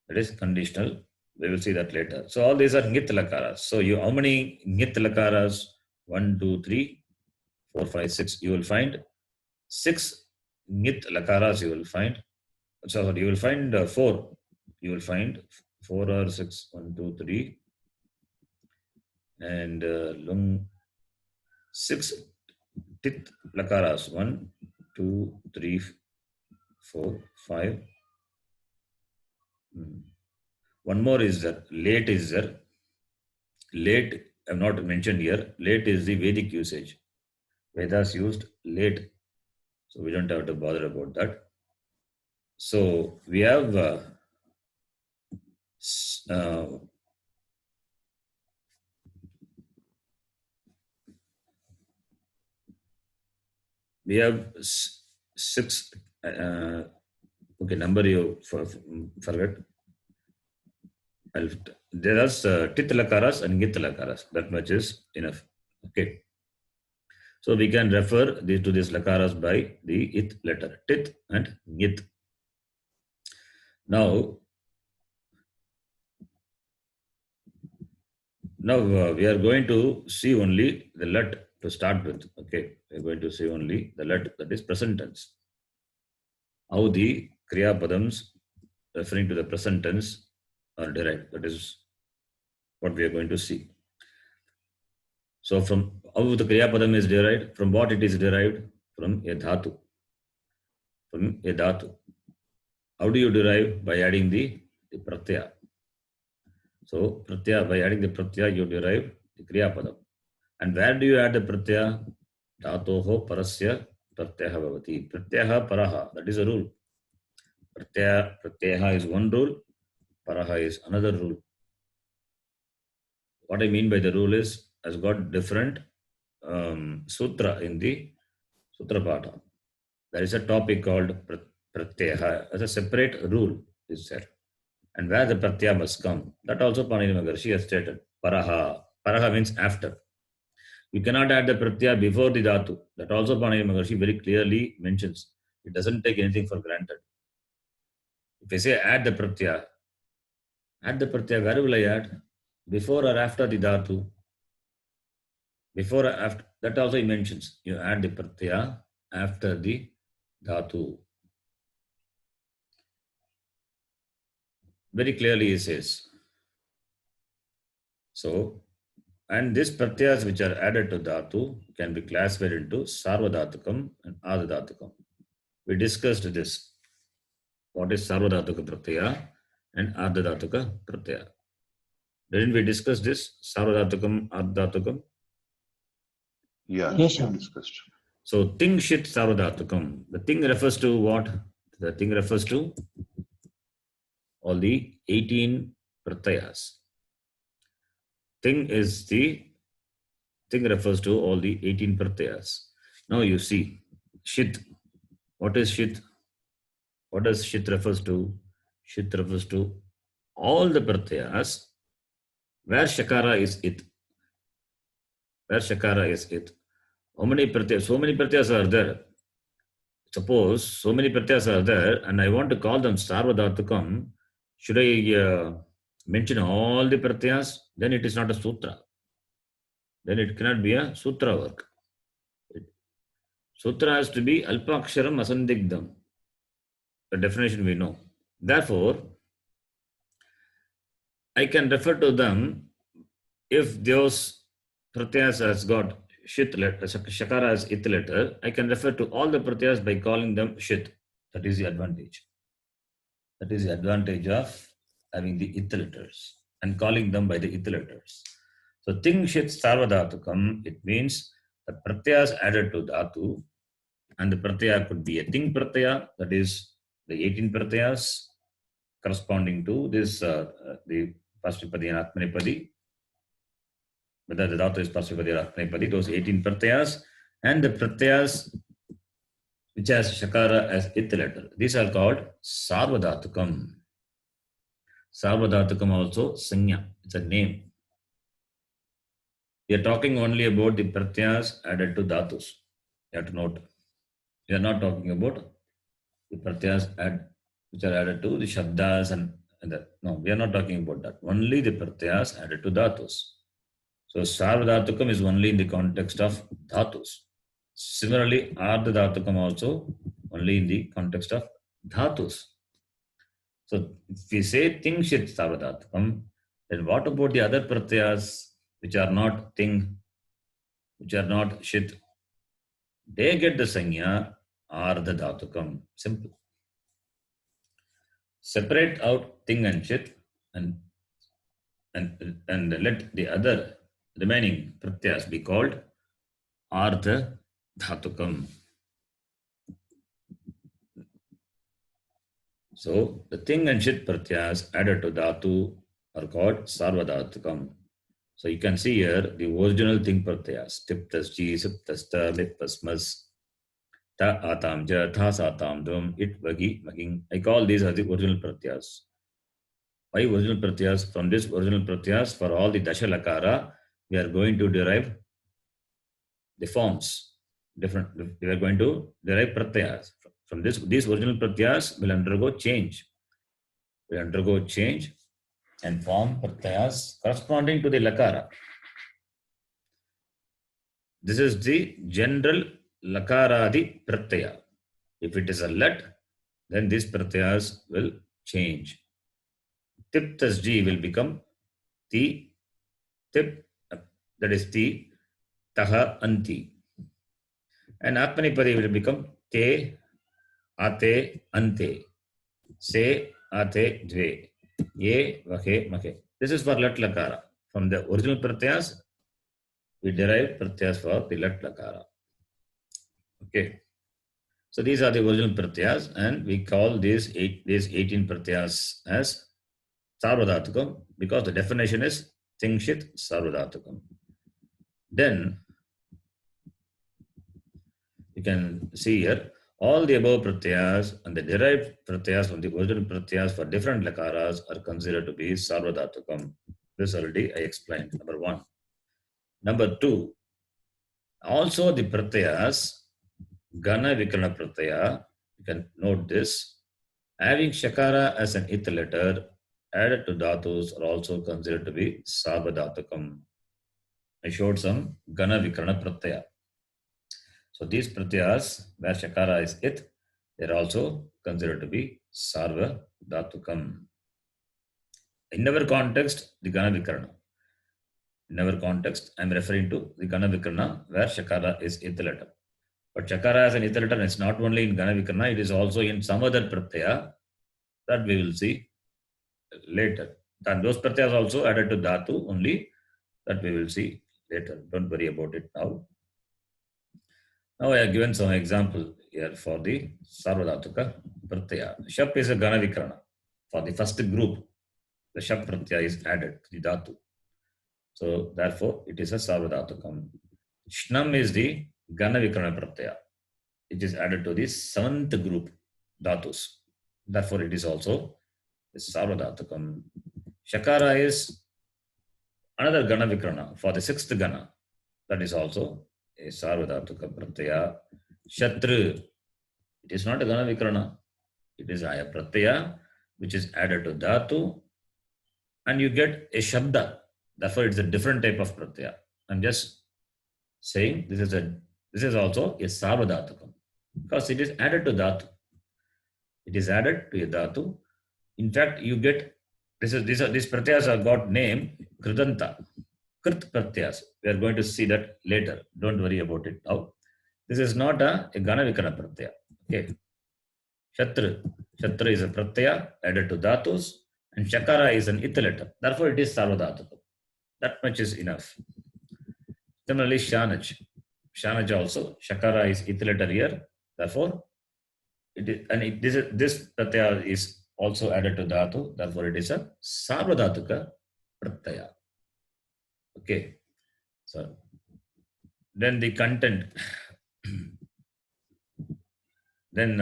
That is conditional. We will see that later. So all these are ngit lakaras. So how many ngit lakaras? 1, 2, 3, 4, 5, 6. You will find 6 ngit lakaras. You will find. So you will find 4. You will find 4 or 6. 1, 2, 3, and lung 6 tit lakaras. 1, 2, 3, 4, 5. One more is there. Late is there. Late, I have not mentioned here. Late is the Vedic usage. Vedas used late. So we don't have to bother about that. So we have we have 6. Okay, number you forget. There are tit lakaras and git lakaras. That much is enough. Okay. So we can refer to these lakaras by the it letter, tit and git. Now we are going to see only the lat to start with. Okay, we are going to see only the lat, that is present tense. How the kriya padams referring to the present tense are derived. That is what we are going to see. So from how the kriya padam is derived, from what it is derived? From a dhatu. From a dhatu. How do you derive? By adding the pratyaya. So pratyaya, by adding the pratyaya, you derive the kriya padam. And where do you add the pratyaya? Dhatoho parasya pratyaha bhavati. Pratyaha paraha. That is a rule. Pratyaha is one rule. Paraha is another rule. What I mean by the rule is, has got different sutra in the sutra pata. There is a topic called pratyaha as a separate rule is there. And where the pratyaya must come, that also Panini Maharshi has stated. Paraha. Paraha means after. You cannot add the pratyaya before the dhatu. That also Panini Maharshi very clearly mentions. It doesn't take anything for granted. If I say add the pratyaya, where will I add? Before or after the dhatu? Before or after, that also he mentions. You add the pratyaya after the dhatu. Very clearly he says. So, and these pratyayas which are added to dhatu can be classified into sarvadhatukam and adhadhatukam. We discussed this. What is sarvadhatuka pratyaya and adhadhatuka pratyaya? Didn't we discuss this? Sarvadhatukam, adhadhatukam? Yeah, Yes, we sir. discussed. So, ting shit sarvadhatukam. The thing refers to what? The thing refers to all the 18 pratyas. Thing refers to all the 18 pratyas. Now you see, shit. What is shit? What does shit refers to? Shit refers to all the pratyas where shakara is it. Where shakara is it. How many pratyas? So many pratyas are there. Suppose so many pratyas are there and I want to call them sarvadhatukam. Should I mention all the pratyas? Then it is not a sutra. Then it cannot be a sutra work. Sutra has to be alpaksharam asandigdham. The definition we know. Therefore, I can refer to them if those pratyas has got shit letter, shakara as it letter, I can refer to all the pratyas by calling them shit. That is the advantage. That is the advantage of having the it letters and calling them by the it letters. So ting shit sarvadhatukam, it means the pratyas added to dhatu, and the pratyaya could be a ting pratyaya, that is the 18 pratyas corresponding to this the Pasvipadi and Atmanipadi, whether the dhatu is Pasvipadi or Atmanipadi, those 18 pratyas, and the pratyas which has shakara as it letter. These are called sarvadhatukam. Sarvadhatukam also sanya. It's a name. We are talking only about the pratyas added to dhatus. You have to note. We are not talking about the pratyas which are added to the shabdas and that. No, we are not talking about that. Only the pratyas added to dhatus. So sarvadhatukam is only in the context of dhatus. Similarly, ardhadhatukam also only in the context of dhatus. So if we say ting shit sarvadhatukam, then what about the other pratyas which are not ting, which are not shit? They get the sanya ardhadhatukam. Simple. Separate out ting and shit and let the other remaining pratyas be called ardhadhatukam. So the ting and shit pratyas added to dhatu are called sarvadhatukam. So you can see here the original ting pratyas, tiptas ji, siptas ta, liptas mas, ta atam ja, tha satam dum, it vagi maging. I call these as the original pratyas. Why original pratyas? From this original pratyas, for all the dasha lakara, we are going to derive the forms. Different. We are going to derive pratyas. From this, these original pratyas will undergo change. Will undergo change and form pratyas corresponding to the lakara. This is the general lakaradi pratyaya. If it is a let, then these pratyas will change. Tip plus G will become ti, tip, that is ti, taha, anti. And Atmanipadi will become te, ate, ante, se, ate, dve, ye, vahe, mahe. This is for let lakara. From the original pratyas, we derive pratyas for the let lakara. Okay. So these are the original pratyas, and we call these 18 pratyas as sarvadhatukam because the definition is tingshit sarvadhatukam. Then you can see here all the above pratyas and the derived pratyas from the original pratyas for different lakaras are considered to be sarvadhatukam. This already I explained. Number one. Number two, also the pratyas, gana vikarana pratyaya, you can note this, having shakara as an it letter added to dhatus are also considered to be sarvadhatukam. I showed some gana vikarana pratyaya. So these pratyas where shakara is it, they are also considered to be sarvadhatukam. In our context, the gana vikarana. In our context, I am referring to the gana vikarana where shakara is it letter. But shakara as an it letter is not only in gana vikarana, it is also in some other pratyaya that we will see later. And those pratyas also added to dhatu only, that we will see later. Don't worry about it now. Now I have given some example here for the sarvadhatuka pratyaya. Shap is a gana vikarana. For the first group, the shab pratyaya is added to the dhatu. So therefore, it is a sarvadhatukam. Shnam is the gana vikarana pratyaya. It is added to the seventh group dhatus. Therefore, it is also a sarvadhatukam. Shakara is another gana vikarana for the sixth gana. That is also a sarvadhatuka pratyaya. Shatru, it is not a gana vikarana. It is a pratyaya which is added to dhatu, and you get a shabda. Therefore, it's a different type of pratyaya. I'm just saying this is also a sarvadhatukam because it is added to dhatu. It is added to a dhatu. In fact, you get these pratyayas have got name kridanta, krit pratyayas. We are going to see that later. Don't worry about it now. This is not a gana vikarana pratyaya. Okay. Shatra is a pratyaya added to dhatus, and shakara is an ith letter. Therefore, it is sarvadhatukam. That much is enough. Similarly, shanaj also shakara is ith letter here. Therefore, it is, and this pratyaya is also added to dhatu. Therefore, it is a sarvadhatuka pratyaya. Okay. So then the content. Then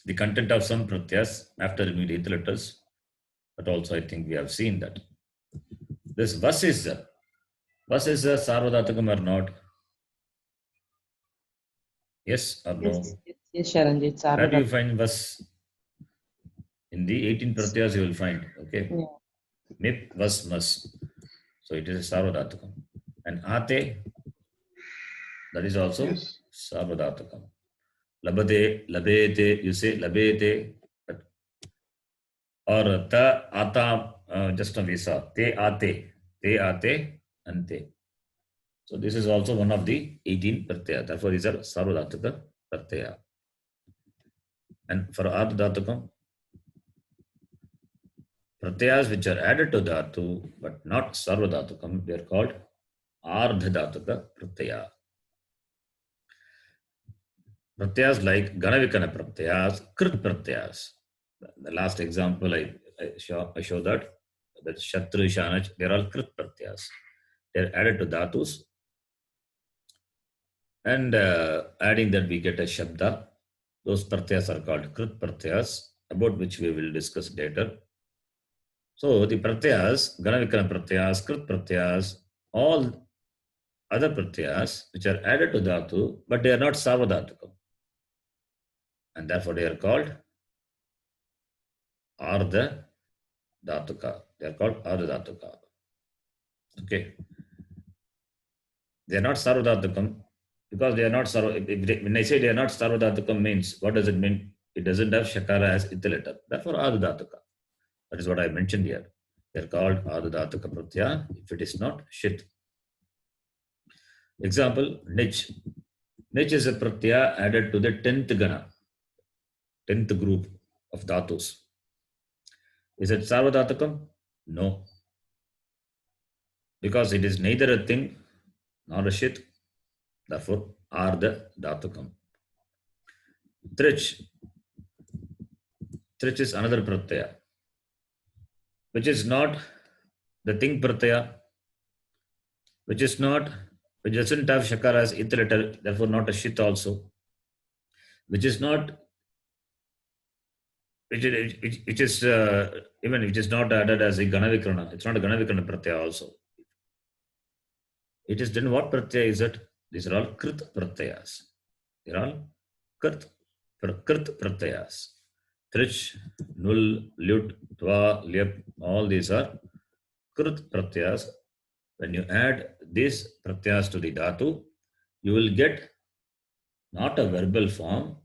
the content of some pratyas after immediate letters, but also I think we have seen that. This vas is a sarvadhatukam or not? Yes or no? Yes, Sharanjit. Where do you Sarvadhatukam. find vas? In the 18 pratyas you will find. Okay. Yeah. Nip, vas, mas. So it is a sarvadhatukam. And ate, that is also Yes. sarvadhatukam. Labate, labete, you say labete. Or ta, ata, just now we saw. Te, ate, ante. So this is also one of the 18 pratyaya. Therefore, these are sarvadhatuka pratyaya. And for ardhatukam, pratyayas which are added to dhatu but not sarvadhatukam, they are called ardhadhatuka pratyaya. Pratyayas like ganavikana pratyayas, krit pratyayas. The last example I show that shatru, shanaj, they are all krit pratyayas. They are added to dhatus, and adding that we get a shabda. Those pratyayas are called krit pratyayas, about which we will discuss later. So the pratyayas, ganavikana pratyayas, krit pratyayas, all other pratyayas which are added to dhatu, but they are not sarvadhatukam. And therefore they are called ardha dhatuka. They are called ardha dhatuka. Okay. They are not sarvadhatukam because they are not when I say they are not sarvadhatukam means, what does it mean? It doesn't have shakara as ith letter. Therefore ardha dhatuka. That is what I mentioned here. They are called ardha dhatuka pratyaya if it is not shit. Example, nich. Nich is a pratyaya added to the 10th gana, 10th group of dhatus. Is it sarvadhatukam? No. Because it is neither a thing nor a shit. Therefore, ardha dhatukam. Trich. Trich is another pratyaya, which is not the thing pratyaya, which doesn't have shakara as ith letter, therefore not a shit also, which is not which is even which is not added as a ganavikarana. It's not a ganavikarana pratyaya also. It is then what pratyaya is it? These are all krit pratyayas. They are all krit pratyayas. Trich, nul, lut, tva, lyap, all these are krit pratyayas. When you add these pratyayas to the dhatu, you will get not a verbal form,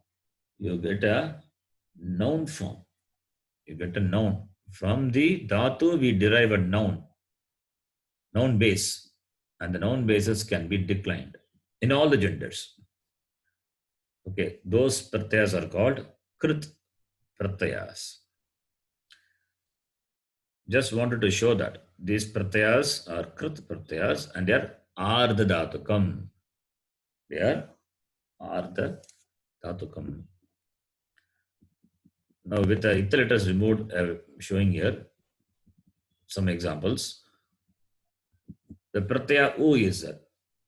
you get a noun form. You get a noun. From the dhatu, we derive a noun base, and the noun bases can be declined in all the genders. Okay, those pratyayas are called krit pratyayas. Just wanted to show that these pratyayas are krit pratyayas and they are ardha dhatukam. They are ardha dhatukam. Now with the ith letters removed, showing here some examples. The pratyaya U is there.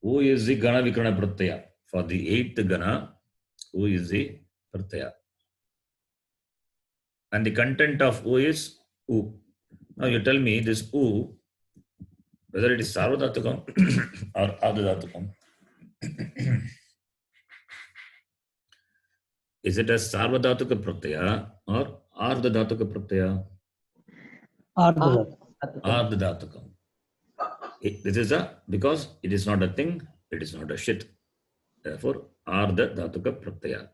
U is the gana vikrana pratyaya. For the eighth gana, U is the pratyaya. And the content of U is U. Now you tell me this U, whether it is sarvadhatukam or ardhadhatukam. Is it a sarvadhatuka pratyaya or ardhadhatuka pratyaya? Ardhadat. Ardhadhatukam. This is a, because it is not a thing, it is not a shit. Therefore, ardhadhatuka pratyaya.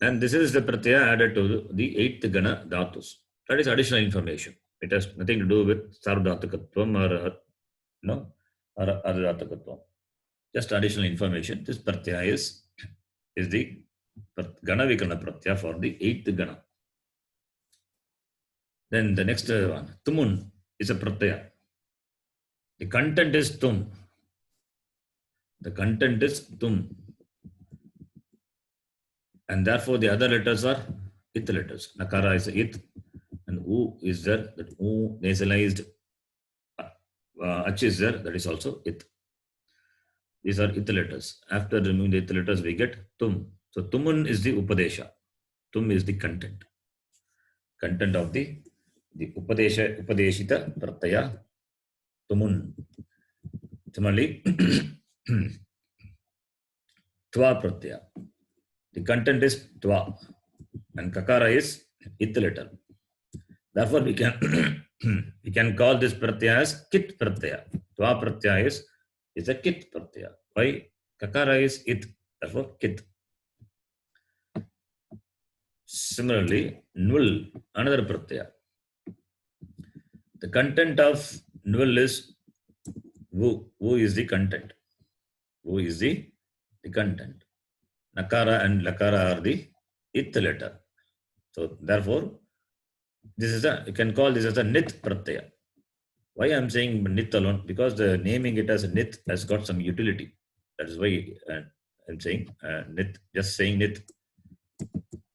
And this is the pratyaya added to the eighth gana dhatus. That is additional information. It has nothing to do with sarvadhatukatvam or no, or ardhadhatukatvam. Just additional information. This pratyaya is the gana vikrana pratyaya for the eighth gana. Then the next one, tumun is a pratyaya. The content is tum. The content is tum. And therefore the other letters are ith letters. Nakara is ith and u is there. That u nasalized ach is there. That is also ith. These are ith letters. After removing the ith letters, we get tum. So tumun is the upadesha. Tum is the content. Content of the upadeshita pratyaya tumun. Similarly, tva pratyaya. The content is tva and kakara is ith letter. Therefore, we can call this pratyaya as kit pratyaya. Tva pratyaya is a kit pratyaya. Why? Kakara is ith. Therefore, kit. Similarly, nul, another pratyaya. The content of nul is vu. Vu is the content. Vu is the content. Nakara and lakara are the ith letter. So therefore, this is you can call this as a nith pratyaya. Why I am saying nith alone? Because the naming it as a nith has got some utility. That is why I am saying nith. Just saying nith,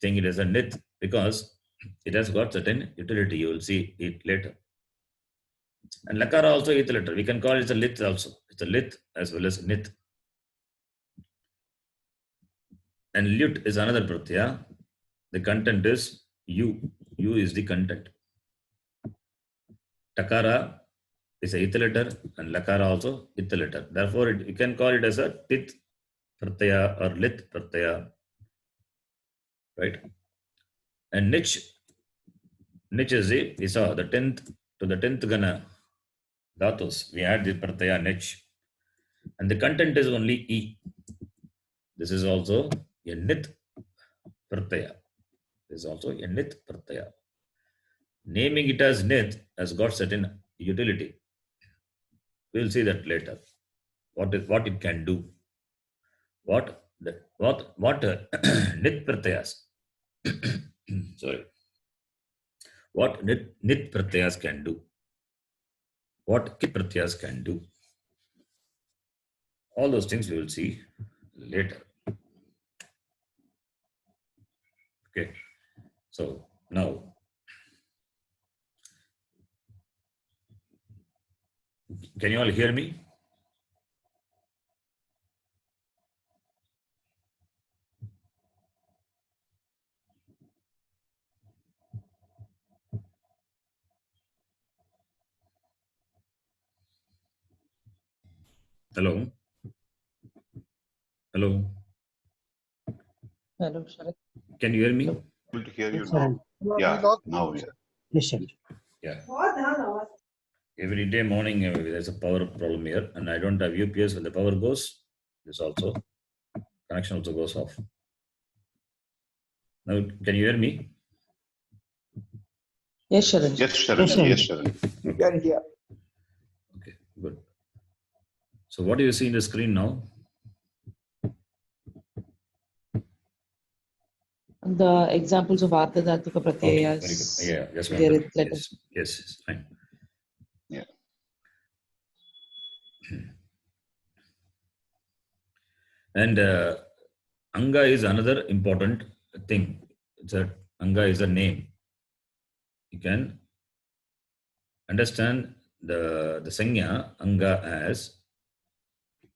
saying it as a nith because it has got certain utility. You will see it later. And lakara also ith letter. We can call it a lith also. It's a lith as well as nith. And lut is another pratyaya. The content is u. U is the content. Takara is a ith letter and lakara also ith letter. Therefore, you can call it as a tit pratyaya or lit pratyaya. Right? And nich is we saw the 10th to the 10th gana dhatus. We add the pratyaya nich. And the content is only e. This is also a nith pratyaya. This is also a nith pratyaya. Naming it as nith has got certain utility. We will see that later. What it can do. What nith pratyayas. Sorry. What nith pratyayas can do. What kit pratyayas can do. All those things we will see later. Okay. So now, can you all hear me? Hello? Hello? Hello, Sharat. Can you hear me? Hello. Able to hear you Yes, now. sir. Yeah, now we are. Yes, sir. Yeah. Every day morning there's a power problem here and I don't have UPS. When the power goes, this also, connection also goes off. Now, can you hear me? Yes, Sharat. Yes, Sharan. Yes, sir. Yes, Sharan. You can hear. Okay, good. So what do you see in the screen now? The examples of Ardhadhatuka Okay, very good. pratyayas. Yeah, just There wanted. is letters. Yes, fine. Yeah. And Anga is another important thing. It's a Anga is a name. You can understand the sanya anga as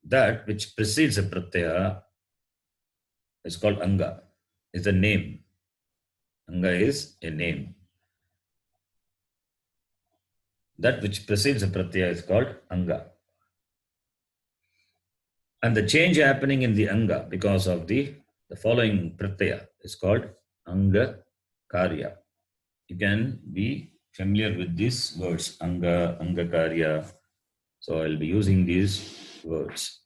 that which precedes a pratyaya is called anga. Is a name. Anga is a name. That which precedes a pratyaya is called anga. And the change happening in the anga because of the following pratyaya is called anga karya. You can be familiar with these words, anga, anga karya. So I'll be using these words.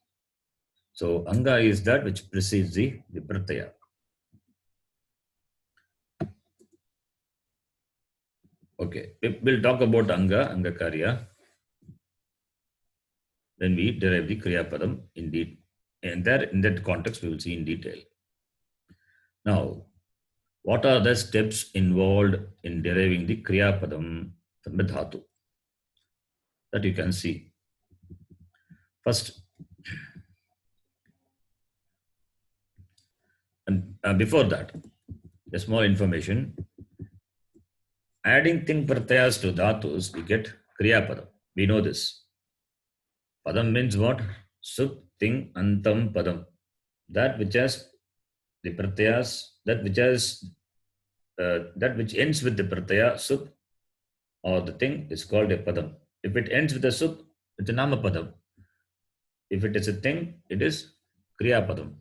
So anga is that which precedes the pratyaya. Okay, we'll talk about anga, anga karya. Then we derive the kriya padam in detail. And in that context, we will see in detail. Now, what are the steps involved in deriving the kriya padam from the dhatu? That you can see. First, and before that, a small information. Adding ting pratyayas to dhatus, we get kriya padam. We know this. Padam means what? Sup, ting, antam, padam. That which has the pratyayas, that which ends with the pratyaya, sup, or the thing is called a padam. If it ends with a sup, it's a nama padam. If it is a thing, it is kriya padam.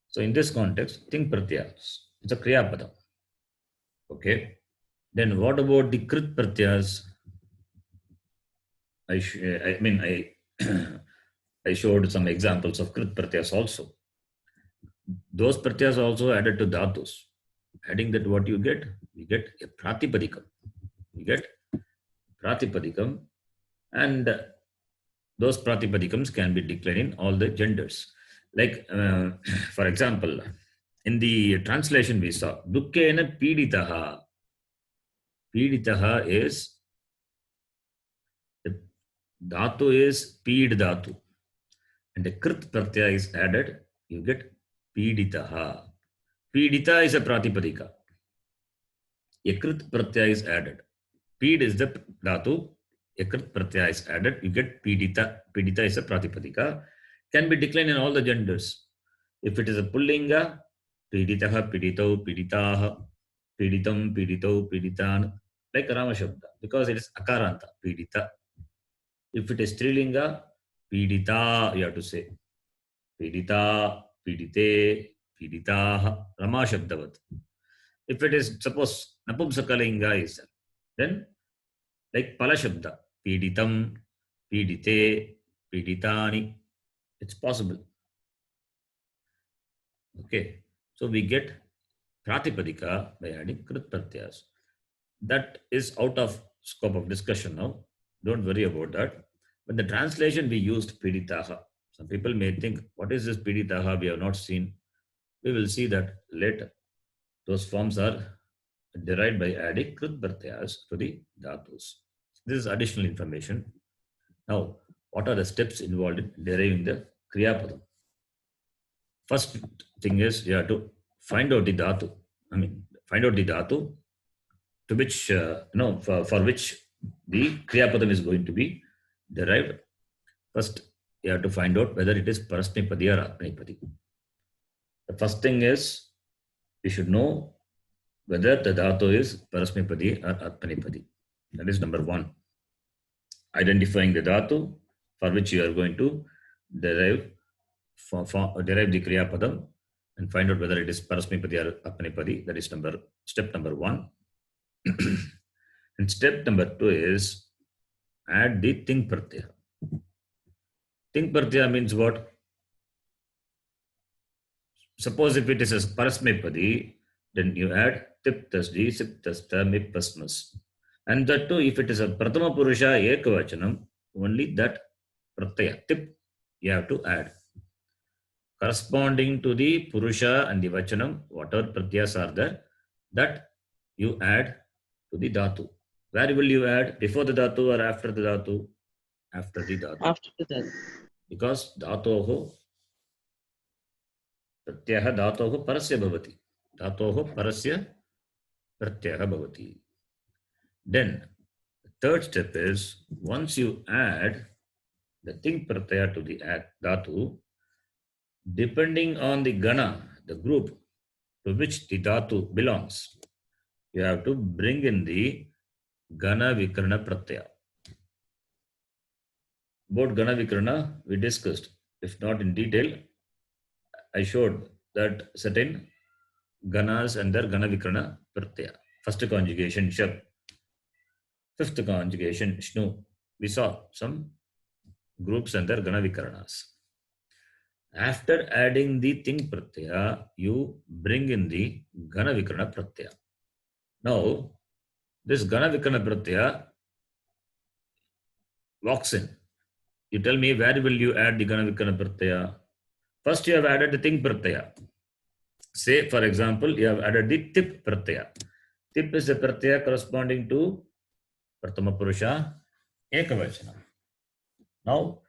So in this context, ting pratyayas, it's a kriya padam. Okay. Then what about the krit pratyayas? I showed some examples of krit pratyayas also. Those pratyayas also added to dhatus. Adding that, what you get? You get a pratipadikam. You get pratipadikam, and those pratipadikams can be declared in all the genders. Like, for example, in the translation we saw, dukkena piditaha. Piditaha is, the dhatu is pid dhatu. And the krit pratyaya is added, you get piditaha. Pidita is a pratipadika. A krit pratyaya is added. Pid is the dhatu. A krit pratyaya is added. You get pidita. Pidita is a pratipadika. Can be declined in all the genders. If it is a pullinga, piditaha, pidito, piditaha, piditam, pidito, piditan, like Rama Shabda, because it is akaranta, pidita. If it is strilinga, pidita, you have to say. Pidita, pidite, piditaha, Rama Shabdavat. If it is, suppose, napumsakalinga is there, then like Pala Shabda, piditam, pidite, piditani, it's possible. Okay, so we get pratipadika by adding krit pratyas. That is out of scope of discussion now. Don't worry about that. But the translation we used piditaha. Some people may think, what is this piditaha? We have not seen. We will see that later. Those forms are derived by adding krit pratyas to the dhatus. This is additional information. Now, what are the steps involved in deriving the kriya padam? First thing is, you have to find out the dhatu. Find out the dhatu to which, for which the kriya padam is going to be derived. First, you have to find out whether it is parasmipadi or atmanipadi. The first thing is, you should know whether the dhatu is parasmipadi or atmanipadi. That is number one. Identifying the dhatu for which you are going to derive the kriya padam and find out whether it is parasmipadi or atmanipadi. That is step number one. And step number two is add the ting pratyaya. Ting pratyaya means what? Suppose if it is a parasmipadi, then you add tip tasdi, sip tasta, mip pasmas. And that too, if it is a prathama purusha ekavachanam, only that pratyaya, tip, you have to add. Corresponding to the purusha and the vachanam, whatever pratyas are there, that you add to the dhatu. Where will you add? Before the dhatu or after the dhatu? After the dhatu. After that. Because dhatoho, pratyaha dhatoho parasya bhavati. Dhatoho parasya pratyaya bhavati. Then third step is once you add the ting pratyaya to the dhatu, depending on the gana, the group to which the dhatu belongs, you have to bring in the gana vikarana pratyaya. About gana vikarana we discussed. If not in detail, I showed that certain ganas and their gana vikarana pratyaya. First conjugation shab, fifth conjugation shnu. We saw some groups and their gana vikaranas. After adding the ting pratyaya, you bring in the gana vikarana pratyaya. Now, this gana vikarana pratyaya walks in. You tell me, where will you add the gana vikarana pratyaya? First, you have added the ting pratyaya. Say, for example, you have added the tip pratyaya. Tip is a pratyaya corresponding to Prathama Purusha Ekavachana. Now,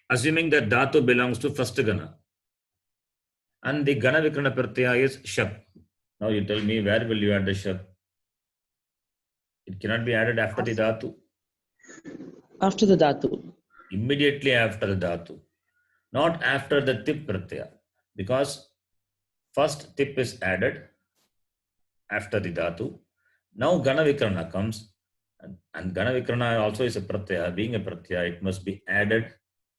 assuming that dhatu belongs to first gana, and the gana vikarana pratyaya is shab. Now you tell me, where will you add the shab? It cannot be added after the dhatu. After the dhatu. Immediately after the dhatu. Not after the tip pratyaya. Because first tip is added after the dhatu. Now gana vikarana comes. And gana vikarana also is a pratyaya. Being a pratyaya, it must be added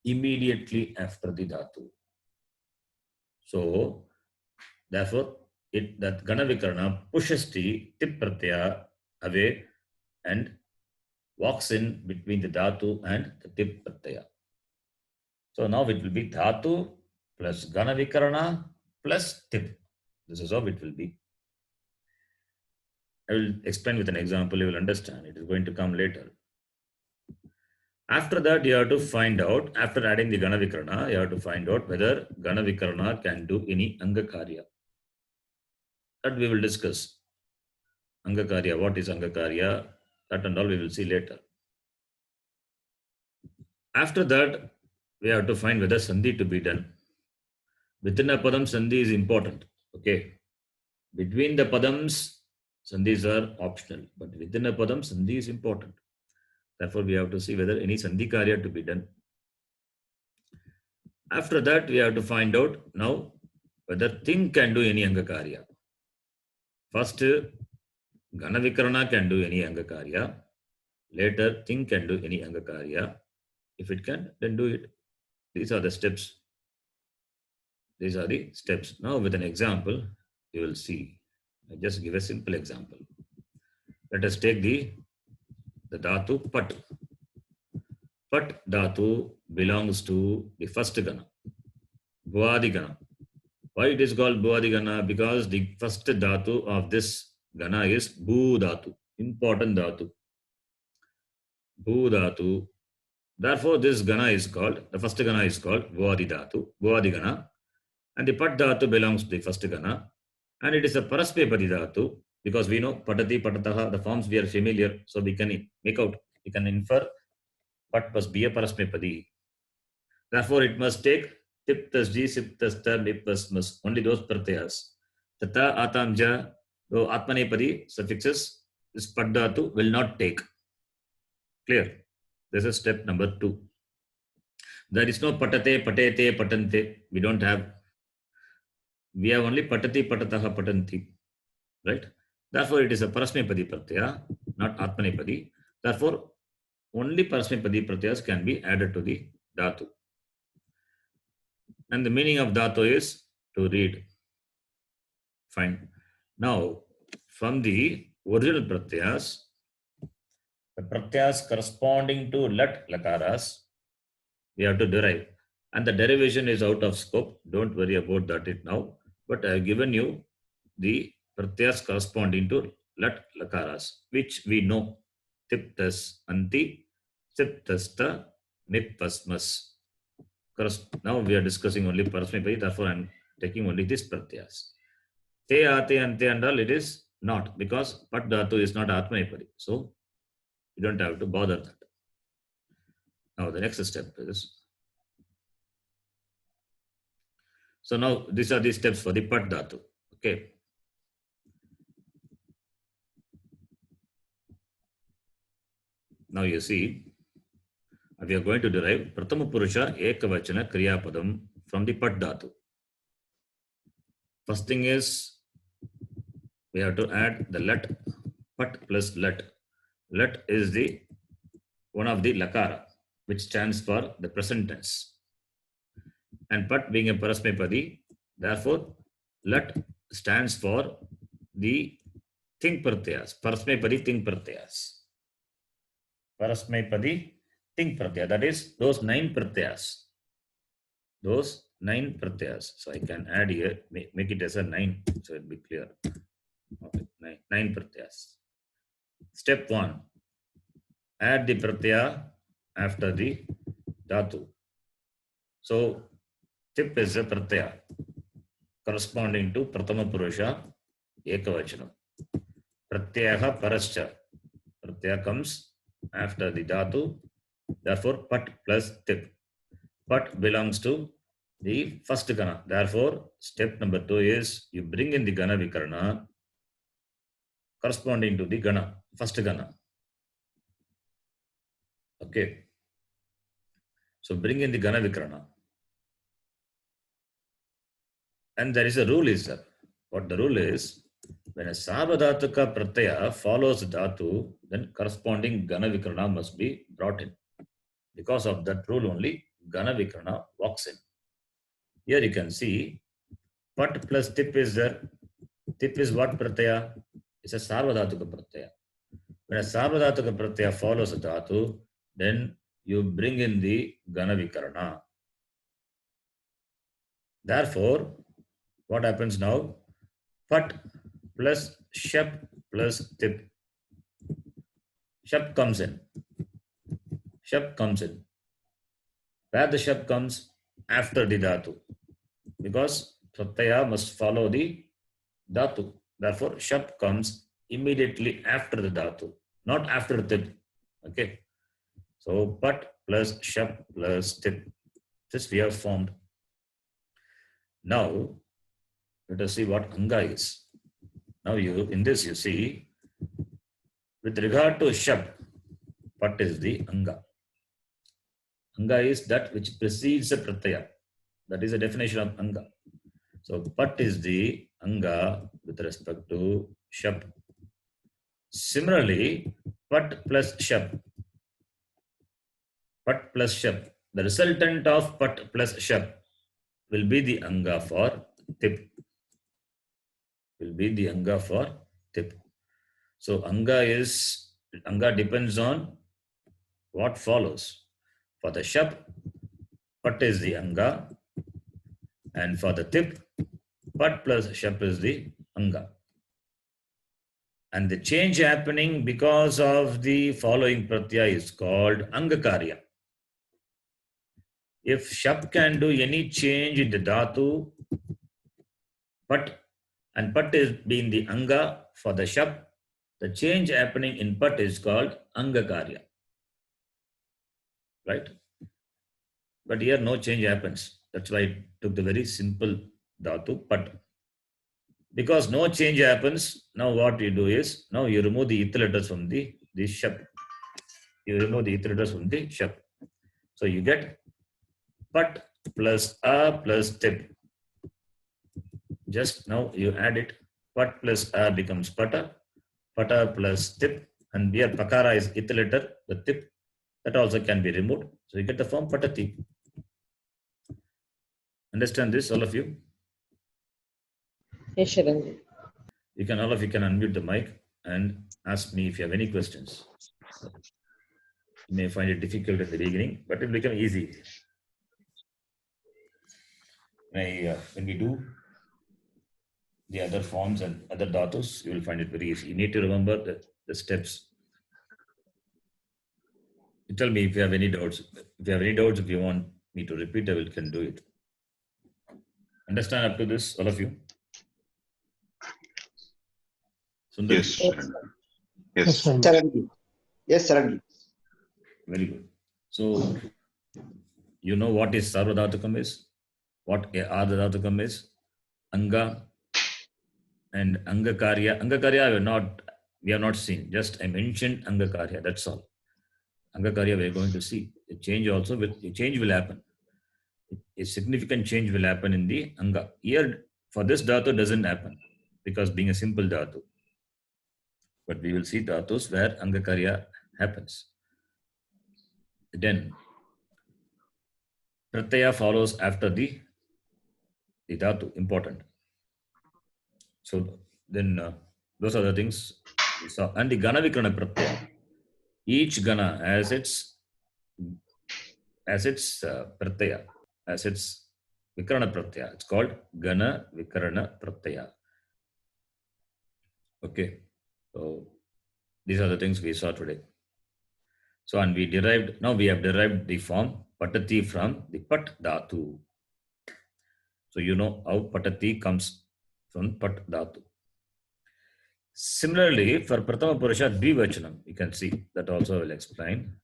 immediately after the dhatu. So, therefore, that gana vikarana pushes the tip pratyaya away and walks in between the dhatu and the tip pratyaya. So now it will be dhatu plus gana vikarana plus tip. This is how it will be. I will explain with an example, you will understand. It is going to come later. After that, you have to find out, after adding the gana vikarana, you have to find out whether gana vikarana can do any angakarya. That we will discuss. Angakarya, what is angakarya? That and all we will see later. After that, we have to find whether sandhi to be done. Within a padam, sandhi is important. Okay. Between the padams, sandhis are optional. But within a padam, sandhi is important. Therefore, we have to see whether any sandhi karya to be done. After that, we have to find out now whether thing can do any angakarya. First, gana vikarana can do any angakarya. Later, thing can do any angakarya. If it can, then do it. These are the steps. These are the steps. Now, with an example, you will see. I just give a simple example. Let us take the dhatu pat. Pat dhatu belongs to the first gana, Bhuadi gana. Why it is called Bhuadi gana? Because the first dhatu of this gana is Bhu dhatu, important dhatu. Bhu dhatu. Therefore, this gana is called, the first gana is called Bhuadi dhatu, Bhuadi gana. And the pat dhatu belongs to the first gana. And it is a paraspepadi dhatu, because we know patati, patataha, the forms we are familiar, so we can make out, we can infer pat must be a paraspepadi. Therefore, it must take tip tasdi, sip tasta, mip mas, only those pratyas. Tata, atamja, though atmanepadi suffixes, this pat dhatu will not take. Clear? This is step number 2. There is no patate, patete, patante. We don't have. We have only patati, patataha, patanti. Right? Therefore, it is a parasmepadi pratyaya, not atmanepadi. Therefore, only parasmepadi pratyas can be added to the dhatu. And the meaning of dhatu is to read. Fine. Now, from the original pratyas, the pratyas corresponding to lat lakaras, we have to derive. And the derivation is out of scope. Don't worry about that now. But I have given you the pratyas corresponding to lat lakaras, which we know. Tiptas anti, siptasta, nipasmas. Now we are discussing only parasmepadi, therefore I am taking only these pratyas. Te, ate, ante and all, it is not, because pat dhatu is not atmanepadi. So you don't have to bother that. Now the next step is, so now these are the steps for the pat dhatu. Okay. Now you see, we are going to derive Prathama Purusha Ekavachana Kriyapadam from the Pat Dhatu. First thing is, we have to add the let, Pat plus let. Let is the one of the Lakara, which stands for the present tense. And Pat being a Parasmepadi, therefore, let stands for the Ting Pratyas, Parasmepadi Ting Pratyas. Parasmepadi Ting Pratyas, that is those 9 Pratyas. Those 9 Pratyas. So I can add here, make it as a 9, so it'll be clear. Okay, 9 Pratyas. Step 1, add the Pratyaya after the Dhatu. So tip is a Pratyaya corresponding to Prathama Purusha Ekavachanam. Pratyaha Parascha. Pratyaya comes after the Dhatu. Therefore, Pat plus tip. Pat belongs to the first Gana. Therefore, step number 2 is you bring in the Gana Vikarana corresponding to the Gana, first Gana. Okay. So bring in the Gana Vikarana. And there is a rule is that. What the rule is, when a Sarvadhatuka Pratyaya follows Dhatu, then corresponding Gana Vikarana must be brought in. Because of that rule only, Gana Vikarana walks in. Here you can see, Pat plus tip is there. Tip is what Pratyaya? It's a Sarvadhatuka Pratyaya. When a Sarvadhatuka Pratyaya follows a Dhatu, then you bring in the Gana Vikarana. Therefore, what happens now? Pat plus Shap plus tip. Shap comes in. Shap comes in. Where the Shap comes? After the Dhatu. Because Pratyaya must follow the Dhatu. Therefore, Shap comes immediately after the Dhatu, not after the tip. Okay. So, Pat plus Shap plus tip. This we have formed. Now, let us see what Anga is. Now, in this you see, with regard to Shap, Pat is the Anga. Anga is that which precedes a Pratyaya. That is the definition of Anga. So, Pat is the Anga with respect to Shap. Similarly, Pat plus Shap. Pat plus Shap. The resultant of Pat plus Shap will be the Anga for tip. Will be the Anga for tip. So, Anga depends on what follows. For the Shap, Pat is the Anga. And for the tip, Pat plus Shap is the Anga. And the change happening because of the following Pratyaya is called Angakarya. If Shap can do any change in the Dhatu, Pat, and Pat is being the Anga for the Shap, the change happening in Pat is called Angakarya. Right? But here no change happens. That's why I took the very simple Dhatu, Pat. Because no change happens, now what you do is, now you remove the ith letters from the Shap. You remove the ith letters from the Shap. So you get Pat plus A plus tip. Just now you add it. Pat plus A becomes Pata. Pata plus tip. And here Pakara is ith letter, the tip. That also can be removed. So you get the form Patati. Understand this, all of you? Yes, Sharanji. All of you can unmute the mic and ask me if you have any questions. You may find it difficult at the beginning, but it will become easy. When we do the other forms and other dhatus, you will find it very easy. You need to remember the steps. You tell me if you have any doubts. If you have any doubts, if you want me to repeat, I can do it. Understand up to this, all of you? Sundar? Yes. Yes. Charanji. Yes, Charanji. Very good. So, you know what is Sarvadhatukam is? What Ardhadhatukam is? Anga and Angakarya. Angakarya we have not seen. Just I mentioned Angakarya, that's all. Angakarya we are going to see. A change will happen. A significant change will happen in the Anga. Here, for this dhatu doesn't happen because being a simple dhatu. But we will see dhatus where Angakarya happens. Then, pratyaya follows after the dhatu, important. So, then those are the things we saw. And the Gana Vikrana pratyaya. Each Gana has its pratyaya, as its Vikrana pratyaya. It's called Gana Vikrana pratyaya. Okay. So, these are the things we saw today. So, and we have derived the form patati from the pat dhatu. So, you know how patati comes from pat dhatu. Similarly, for Pratama Purusha Dvivachanam, you can see that also I will explain.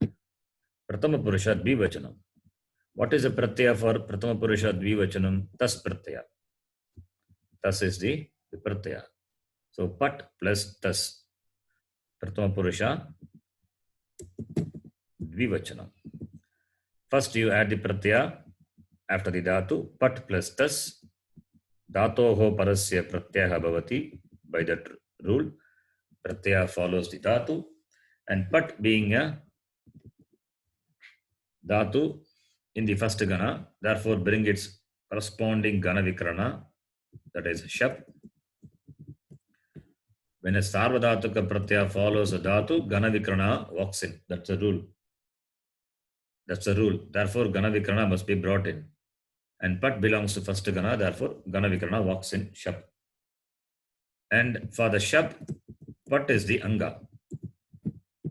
Pratama Purusha Dvivachanam. What is the pratyaya for Pratama Purusha Dvivachanam? Tas pratyaya. Tas is the pratyaya. So, pat plus tas. Pratama Purusha Dvivachanam. First, you add the pratyaya after the dhatu, pat plus tas. Dhatoho parasya pratyaya bhavati. By that rule, pratyaya follows the dhatu, and pat being a dhatu in the first gana, therefore bring its corresponding gana vikrana, that is shap. When a sarvadhatuka pratyaya follows a dhatu, gana vikrana walks in. That's a rule. Therefore, gana vikrana must be brought in. And pat belongs to first gana, therefore gana vikrana walks in shap. And for the shap, pat is the anga.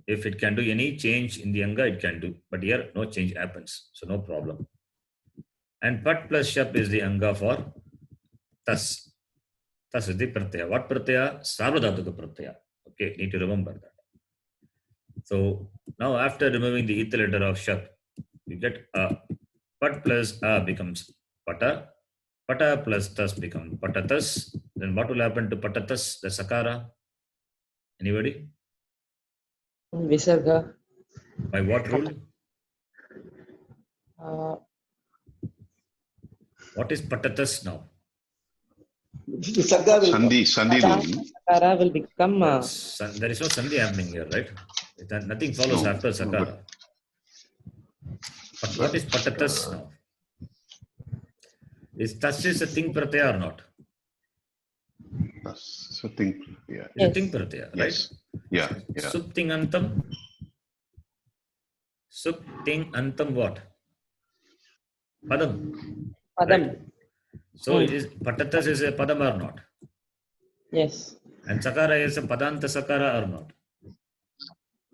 If it can do any change in the anga, it can do. But here, no change happens. So, no problem. And pat plus shap is the anga for tas. Tas is the pratyaya. What pratyaya? Sarvadhatuka pratyaya. Okay, need to remember that. So, now after removing the ether letter of shap, you get a. Pat plus a becomes pata. Pata plus tas becomes patatas. Then what will happen to patatas, the sakara? Anybody? Visarga. By what rule? What is patatas now? Visarga will come. Sandhi rule. Sakara will become. There is no sandhi happening here, right? Nothing follows No, after no, sakara. But what is patatas now? Is tas is a thing pratyaya or not? So think, yeah. It's a thing pratyaya, right? Yes. Yeah. Supting antam. Supting antam what? Padam. Padam. Right? So it is patatas is a padam or not? Yes. And sakara is a padanta sakara or not?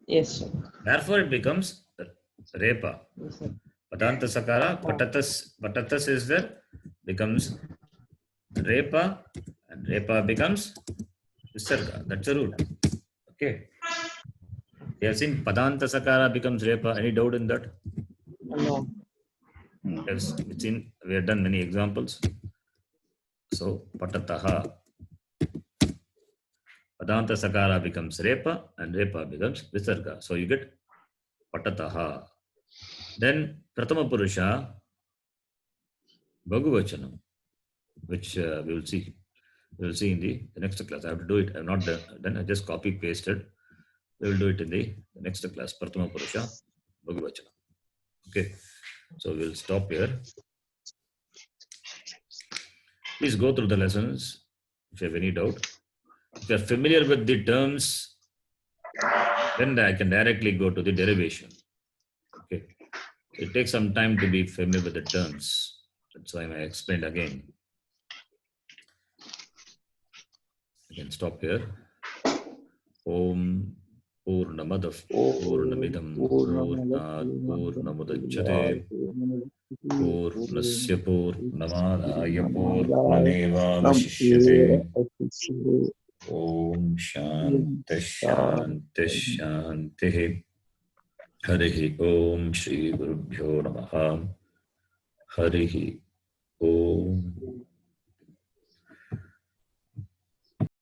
Yes. Therefore it becomes repa. Yes, sir. Padanta sakara, patatas is there, becomes repa, and repa becomes visarga. That's the rule. Okay. We have seen padanta sakara becomes repa. Any doubt in that? No. No. Yes, we have done many examples. So, patataha. Padanta sakara becomes repa, and repa becomes visarga. So, you get patataha. Then, Pratama Purusha, Bhagavachanam, which we will see. We will see in the next class. I have to do it. I have not done. I just copy pasted. We will do it in the next class. Pratama Purusha, Bhagavachanam. Okay. So we will stop here. Please go through the lessons if you have any doubt. If you are familiar with the terms, then I can directly go to the derivation. Okay. It takes some time to be familiar with the terms. That's why I explained again. I can stop here. Om Purnamadav Purnamidam Purnat Purnamudachyate Purnasya Purnamadaya Purnameva Vashishyate. Om Shanti Shanti Shanti. Harihi Om Shri Gurubhyo Namaha. Harihi Om.